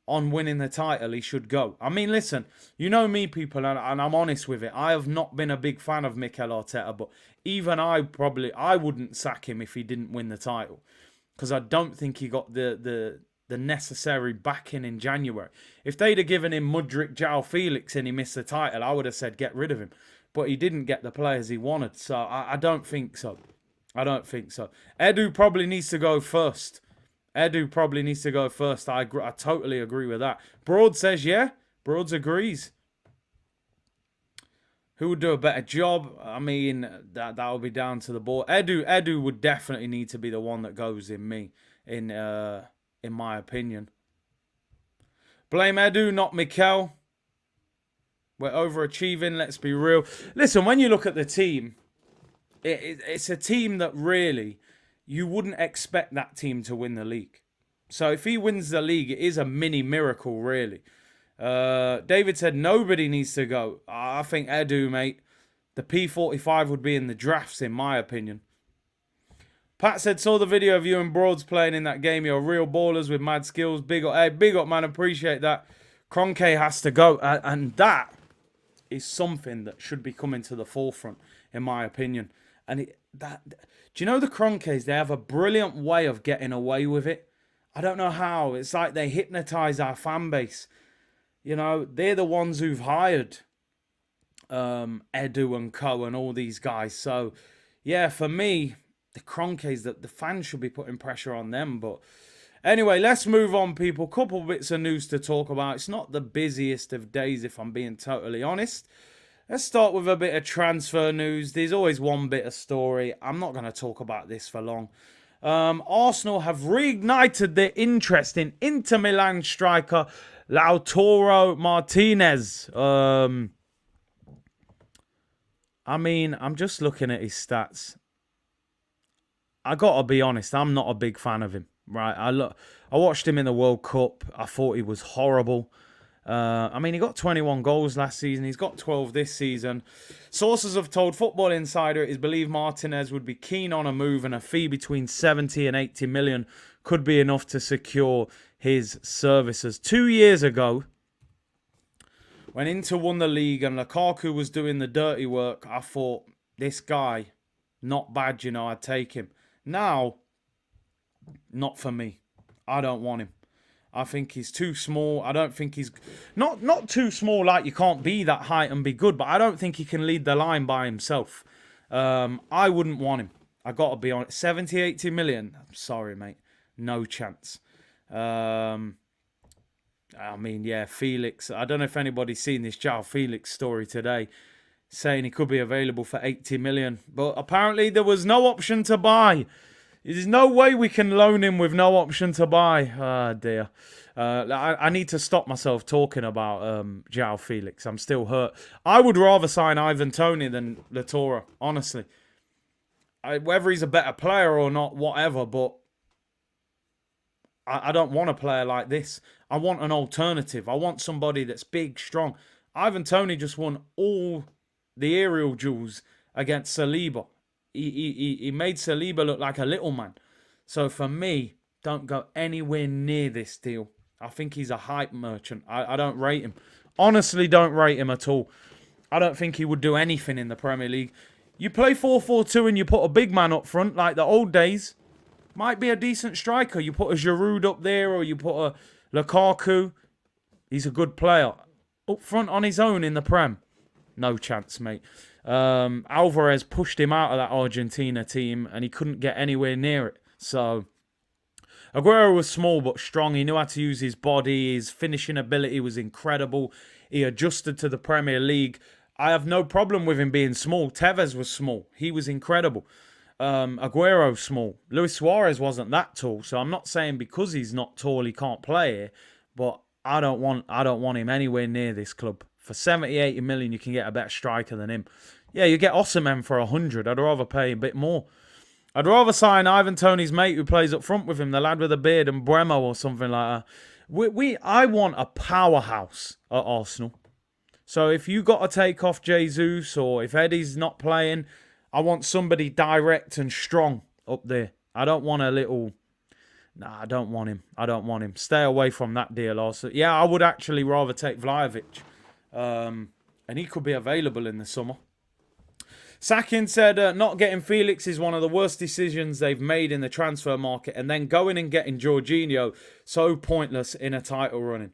on winning the title, he should go? I mean, listen, you know me, people, and I'm honest with it. I have not been a big fan of Mikel Arteta, but even I wouldn't sack him if he didn't win the title. Because I don't think he got the necessary backing in January. If they'd have given him Mudryk, João Felix and he missed the title, I would have said get rid of him. But he didn't get the players he wanted, so I don't think so. I don't think so. Edu probably needs to go first. I totally agree with that. Broad says yeah. Broads agrees. Who would do a better job? I mean, that'll be down to the board. Edu would definitely need to be the one that goes in me. in my opinion. Blame Edu, not Mikel. We're overachieving, let's be real. Listen, when you look at the team, it's a team that really, you wouldn't expect that team to win the league. So if he wins the league, it is a mini miracle, really. David said nobody needs to go. I think Edu, mate. The P45 would be in the drafts, in my opinion. Pat said, saw the video of you and Broads playing in that game. You're real ballers with mad skills. Big up, hey, big up, man. Appreciate that. Kroenke has to go. And that is something that should be coming to the forefront, in my opinion. And do you know the Kroenkes? They have a brilliant way of getting away with it. I don't know how. It's like they hypnotize our fan base. You know, they're the ones who've hired Edu and Co and all these guys. So, yeah, for me, the Kroenkes, the fans should be putting pressure on them. But anyway, let's move on, people. Couple bits of news to talk about. It's not the busiest of days, if I'm being totally honest. Let's start with a bit of transfer news. There's always one bit of story. I'm not going to talk about this for long. Arsenal have reignited their interest in Inter Milan striker Lautaro Martinez. I mean, I'm just looking at his stats. I got to be honest, I'm not a big fan of him. Right, I watched him in the World Cup. I thought he was horrible. I mean, he got 21 goals last season. He's got 12 this season. Sources have told Football Insider it is believed Martinez would be keen on a move, and a fee between 70 and 80 million could be enough to secure his services. 2 years ago, when Inter won the league and Lukaku was doing the dirty work, I thought, this guy, not bad, you know, I'd take him. Now, not for me. I don't want him. I think he's too small. I don't think he's... Not too small like you can't be that height and be good, but I don't think he can lead the line by himself. I wouldn't want him. I got to be honest. 70, 80 million? I'm sorry, mate. No chance. I mean, yeah, Felix. I don't know if anybody's seen this João Felix story today, saying he could be available for 80 million. But apparently there was no option to buy. There's no way we can loan him with no option to buy. Oh, dear. I need to stop myself talking about João Felix. I'm still hurt. I would rather sign Ivan Toney than Lautaro, honestly. Whether he's a better player or not, whatever, but I don't want a player like this. I want an alternative. I want somebody that's big, strong. Ivan Toney just won all the aerial duels against Saliba. He made Saliba look like a little man. So for me, don't go anywhere near this deal. I think he's a hype merchant. I don't rate him. Honestly, don't rate him at all. I don't think he would do anything in the Premier League. You play 4-4-2 and you put a big man up front like the old days. Might be a decent striker. You put a Giroud up there or you put a Lukaku. He's a good player. Up front on his own in the Prem. No chance, mate. Alvarez pushed him out of that Argentina team and he couldn't get anywhere near it. So, Aguero was small but strong. He knew how to use his body. His finishing ability was incredible. He adjusted to the Premier League. I have no problem with him being small. Tevez was small. He was incredible. Aguero small. Luis Suarez wasn't that tall. So I'm not saying because he's not tall he can't play here. But I don't want him anywhere near this club. For 70, 80 million, you can get a better striker than him. Yeah, you get Osimhen for 100. I'd rather pay a bit more. I'd rather sign Ivan Toney's mate who plays up front with him, the lad with a beard, and Bremo or something like that. I want a powerhouse at Arsenal. So if you got to take off Jesus or if Eddie's not playing, I want somebody direct and strong up there. I don't want a little... Nah, I don't want him. I don't want him. Stay away from that deal also. Yeah, I would actually rather take Vlahovic. And he could be available in the summer. Sakin said, not getting Felix is one of the worst decisions they've made in the transfer market. And then going and getting Jorginho, so pointless in a title running.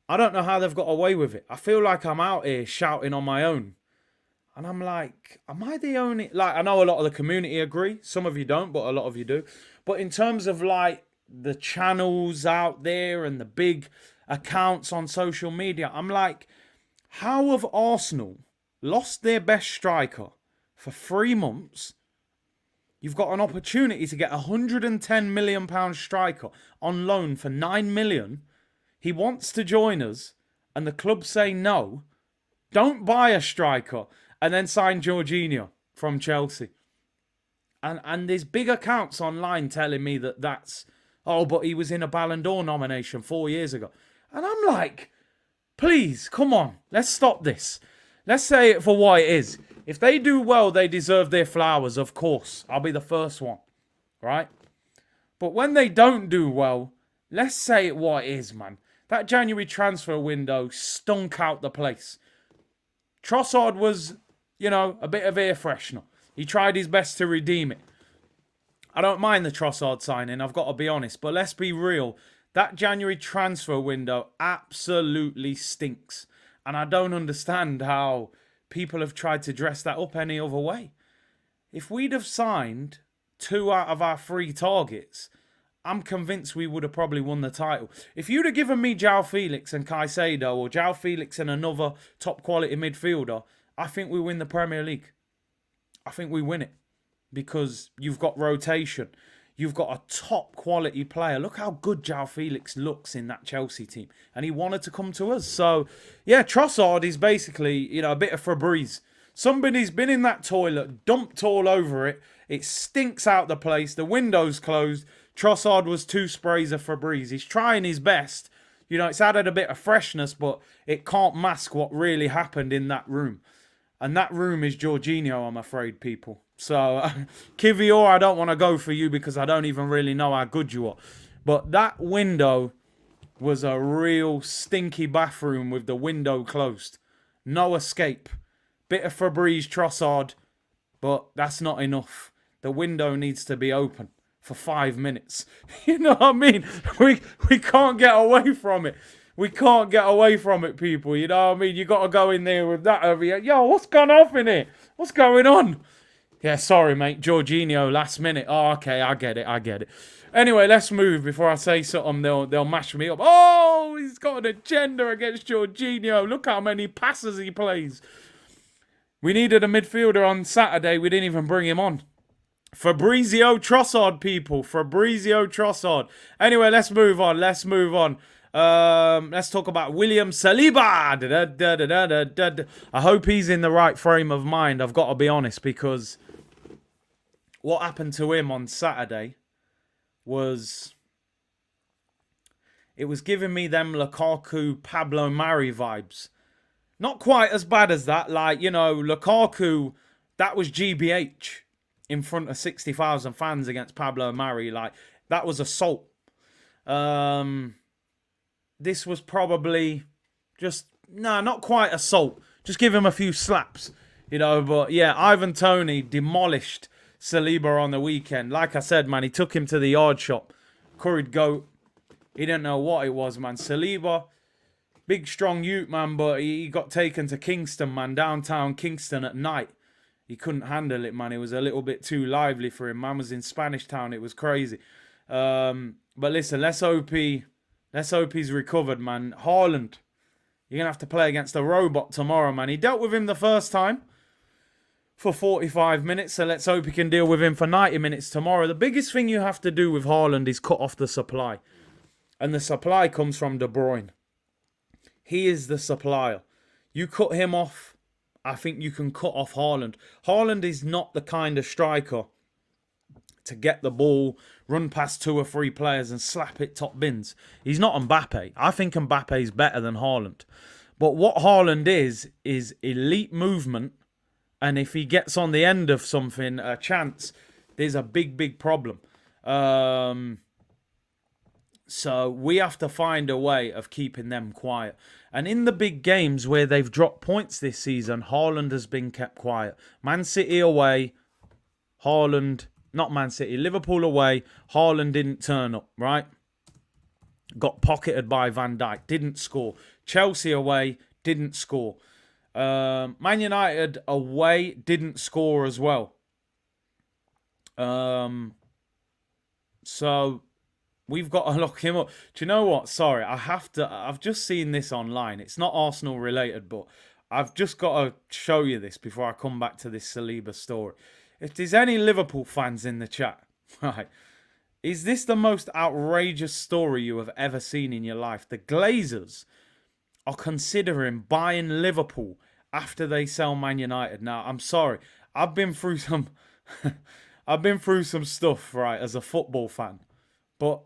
I don't know how they've got away with it. I feel like I'm out here shouting on my own. And I'm like, am I the only... Like, I know a lot of the community agree. Some of you don't, but a lot of you do. But in terms of, like, the channels out there and the big accounts on social media, I'm like, how have Arsenal lost their best striker for 3 months? You've got an opportunity to get a £110 million striker on loan for £9 million. He wants to join us, and the club say no. Don't buy a striker and then sign Jorginho from Chelsea. And there's big accounts online telling me that that's, oh, but he was in a Ballon d'Or nomination 4 years ago. And I'm like, please, come on, let's stop this. Let's say it for what it is. If they do well, they deserve their flowers, of course. I'll be the first one, right? But when they don't do well, let's say it what it is, man. That January transfer window stunk out the place. Trossard was, a bit of air freshener. He tried his best to redeem it. I don't mind the Trossard signing, I've got to be honest. But let's be real. That January transfer window absolutely stinks. And I don't understand how people have tried to dress that up any other way. If we'd have signed 2 out of our 3 targets, I'm convinced we would have probably won the title. If you'd have given me João Felix and Caicedo, or João Felix and another top quality midfielder, I think we win the Premier League. I think we win it. Because you've got rotation. You've got a top quality player. Look how good João Felix looks in that Chelsea team. And he wanted to come to us. So, yeah, Trossard is basically, a bit of Febreze. Somebody's been in that toilet, dumped all over it. It stinks out the place. The window's closed. Trossard was 2 sprays of Febreze. He's trying his best. It's added a bit of freshness, but it can't mask what really happened in that room. And that room is Jorginho, I'm afraid, people. So, Kivior, I don't want to go for you because I don't even really know how good you are. But that window was a real stinky bathroom with the window closed. No escape. Bit of Febreze, Trossard, but that's not enough. The window needs to be open for 5 minutes. You know what I mean? We can't get away from it. We can't get away from it, people. You know what I mean? You got to go in there with that over here. Yo, what's gone off in here? What's going on? Yeah, sorry, mate. Jorginho, last minute. Oh, okay, I get it. Anyway, let's move before I say something. They'll mash me up. Oh, he's got an agenda against Jorginho. Look how many passes he plays. We needed a midfielder on Saturday. We didn't even bring him on. Fabrizio Trossard, people. Fabrizio Trossard. Anyway, let's move on. Let's talk about William Saliba. I hope he's in the right frame of mind. I've got to be honest, because what happened to him on Saturday was, it was giving me them Lukaku, Pablo Mari vibes. Not quite as bad as that. Like, Lukaku, that was GBH in front of 60,000 fans against Pablo Mari. Like, that was assault. This was probably just, not quite assault. Just give him a few slaps, But yeah, Ivan Toney demolished Saliba on the weekend. Like I said, man, he took him to the yard shop. Curried goat. He didn't know what it was, man. Saliba, big, strong youth, man, but he got taken to Kingston, man. Downtown Kingston at night. He couldn't handle it, man. It was a little bit too lively for him. Man was in Spanish Town. It was crazy. But listen, let's hope he's recovered, man. Haaland, you're going to have to play against a robot tomorrow, man. He dealt with him the first time for 45 minutes, so let's hope he can deal with him for 90 minutes tomorrow. The biggest thing you have to do with Haaland is cut off the supply. And the supply comes from De Bruyne. He is the supplier. You cut him off, I think you can cut off Haaland. Haaland is not the kind of striker to get the ball, run past 2 or 3 players and slap it top bins. He's not Mbappe. I think Mbappe is better than Haaland. But what Haaland is elite movement. And if he gets on the end of something, a chance, there's a big, big problem. So we have to find a way of keeping them quiet. And in the big games where they've dropped points this season, Haaland has been kept quiet. Man City away, Liverpool away, Haaland didn't turn up, right? Got pocketed by Van Dijk, didn't score. Chelsea away, didn't score. Man United away, didn't score as well. So we've got to lock him up. Do you know what? Sorry, I've just seen this online. It's not Arsenal related, but I've just got to show you this before I come back to this Saliba story. if there's any Liverpool fans in the chat, right, is this the most outrageous story you have ever seen in your life? The Glazers are considering buying Liverpool after they sell Man United. Now, I'm sorry. I've been through some I've been through some stuff, right, as a football fan. But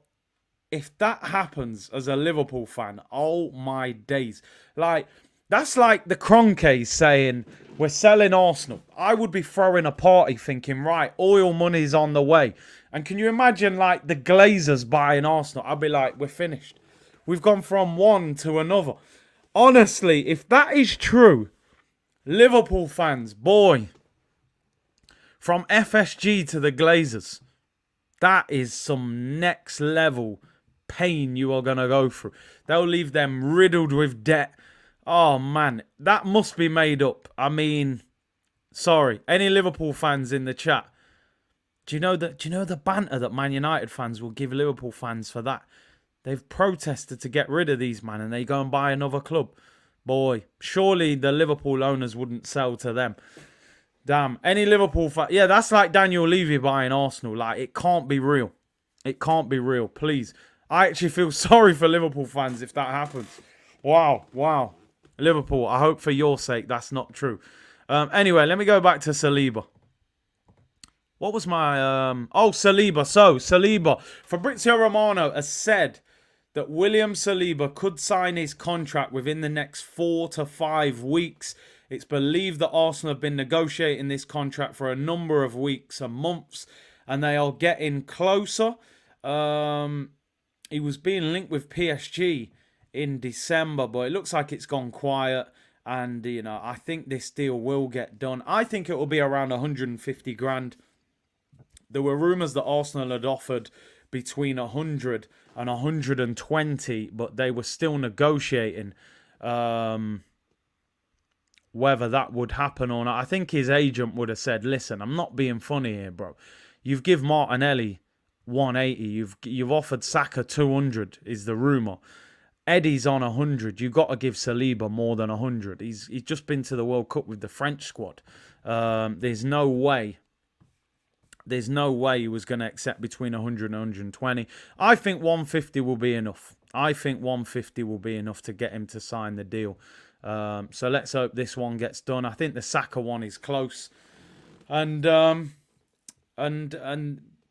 if that happens as a Liverpool fan, oh my days. Like, that's like the Kroenkes saying, we're selling Arsenal. I would be throwing a party thinking, right, oil money's on the way. And can you imagine, like, the Glazers buying Arsenal? I'd be like, we're finished. We've gone from one to another. Honestly, if that is true, Liverpool fans, boy, from FSG to the Glazers, that is some next level pain you are going to go through. They'll leave them riddled with debt. Oh, man, that must be made up. I mean, sorry, any Liverpool fans in the chat, do you know the banter that Man United fans will give Liverpool fans for that? They've protested to get rid of these, man, and they go and buy another club. Boy, surely the Liverpool owners wouldn't sell to them. Damn, any Liverpool fan... Yeah, that's like Daniel Levy buying Arsenal. Like, it can't be real. It can't be real, please. I actually feel sorry for Liverpool fans if that happens. Wow. Liverpool, I hope for your sake that's not true. Anyway, let me go back to Saliba. What was my... Saliba. So, Saliba. Fabrizio Romano has said that William Saliba could sign his contract within the next 4 to 5 weeks. It's believed that Arsenal have been negotiating this contract for a number of weeks and months, and they are getting closer. He was being linked with PSG in December, but it looks like it's gone quiet. And, you know, I think this deal will get done. I think it will be around 150 grand. There were rumours that Arsenal had offered between 100 and 120, but they were still negotiating whether that would happen or not. I think his agent would have said, listen, I'm not being funny here, bro. You've given Martinelli 180. You've offered Saka 200 is the rumour. Eddie's on 100. You've got to give Saliba more than 100. He's just been to the World Cup with the French squad. There's no way he was going to accept between 100 and 120. I think 150 will be enough. I think 150 will be enough to get him to sign the deal. So let's hope this one gets done. I think the Saka one is close. And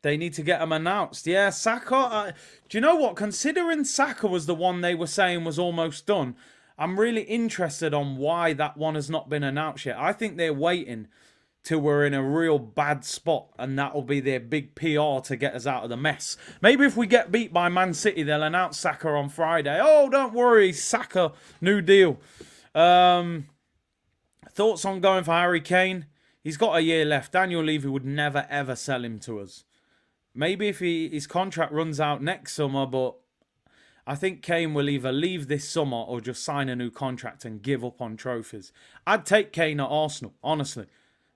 they need to get them announced. Yeah, Saka. Do you know what? Considering Saka was the one they were saying was almost done, I'm really interested on why that one has not been announced yet. I think they're waiting till we're in a real bad spot, and that'll be their big PR to get us out of the mess. Maybe if we get beat by Man City, they'll announce Saka on Friday. Oh, don't worry, Saka, new deal. Thoughts on going for Harry Kane? He's got a year left. Daniel Levy would never, ever sell him to us. Maybe if his contract runs out next summer, but I think Kane will either leave this summer or just sign a new contract and give up on trophies. I'd take Kane at Arsenal, honestly.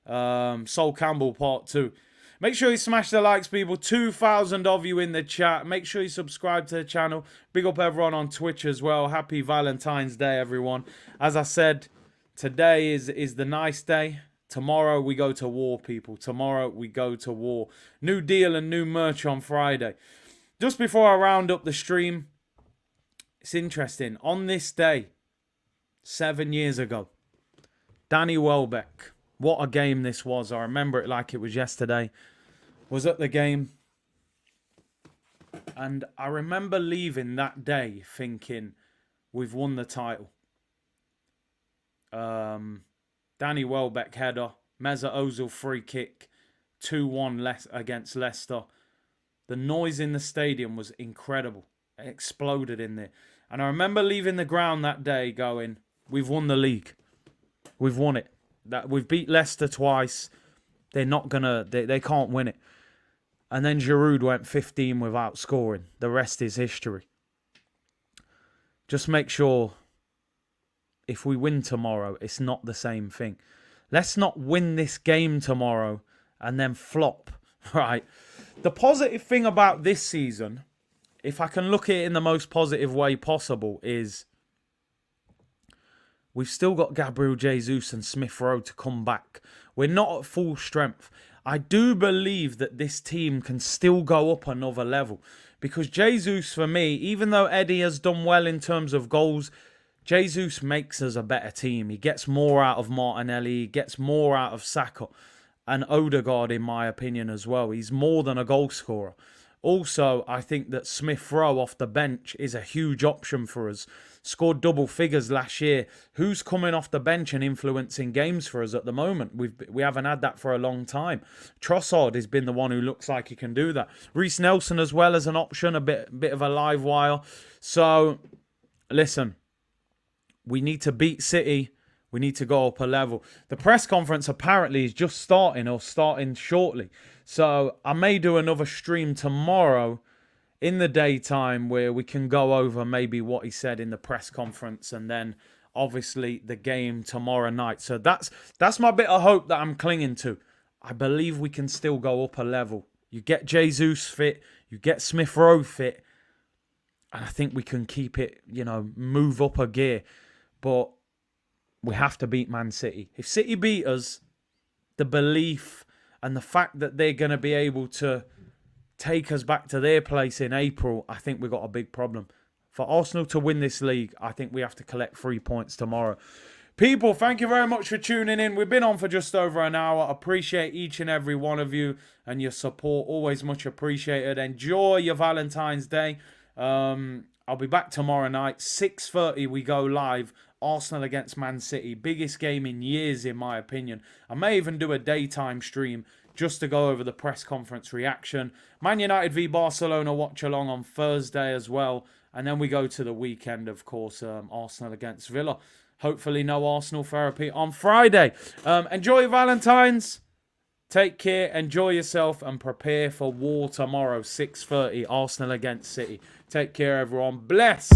Sol Campbell Part 2. Make sure you smash the likes, people. 2,000 of you in the chat. Make sure you subscribe to the channel. Big up everyone on Twitch as well. Happy Valentine's Day, everyone. As I said, today is the nice day. Tomorrow we go to war, people. Tomorrow we go to war. New deal and new merch on Friday. Just before I round up the stream, it's interesting. On this day, 7 years ago, Danny Welbeck, what a game this was. I remember it like it was yesterday. Was at the game. And I remember leaving that day thinking, we've won the title. Danny Welbeck header. Mesut Ozil free kick. 2-1 against Leicester. The noise in the stadium was incredible. It exploded in there. And I remember leaving the ground that day going, we've won the league. We've won it. That we've beat Leicester twice. They're not gonna. They can't win it. And then Giroud went 15 without scoring. The rest is history. Just make sure if we win tomorrow, it's not the same thing. Let's not win this game tomorrow and then flop. Right. The positive thing about this season, if I can look at it in the most positive way possible, is we've still got Gabriel Jesus and Smith Rowe to come back. We're not at full strength. I do believe that this team can still go up another level. Because Jesus, for me, even though Eddie has done well in terms of goals, Jesus makes us a better team. He gets more out of Martinelli. He gets more out of Saka. And Odegaard, in my opinion, as well. He's more than a goal scorer. Also, I think that Smith Rowe off the bench is a huge option for us. Scored double figures last year. Who's coming off the bench and influencing games for us at the moment? We haven't had that for a long time. Trossard has been the one who looks like he can do that. Reece Nelson as well as an option, a bit of a live wire. So, listen, we need to beat City. We need to go up a level. The press conference apparently is just starting or starting shortly. So I may do another stream tomorrow in the daytime where we can go over maybe what he said in the press conference and then obviously the game tomorrow night. So that's my bit of hope that I'm clinging to. I believe we can still go up a level. You get Jesus fit, you get Smith Rowe fit, and I think we can keep it, move up a gear. But we have to beat Man City. If City beat us, the belief and the fact that they're going to be able to take us back to their place in April, I think we've got a big problem. For Arsenal to win this league, I think we have to collect 3 points tomorrow. People, thank you very much for tuning in. We've been on for just over an hour. Appreciate each and every one of you and your support. Always much appreciated. Enjoy your Valentine's Day. I'll be back tomorrow night. 6:30 we go live. Arsenal against Man City. Biggest game in years, in my opinion. I may even do a daytime stream just to go over the press conference reaction. Man United v Barcelona watch along on Thursday as well. And then we go to the weekend, of course, Arsenal against Villa. Hopefully no Arsenal therapy on Friday. Enjoy your Valentine's. Take care, enjoy yourself, and prepare for war tomorrow, 6:30, Arsenal against City. Take care, everyone. Bless.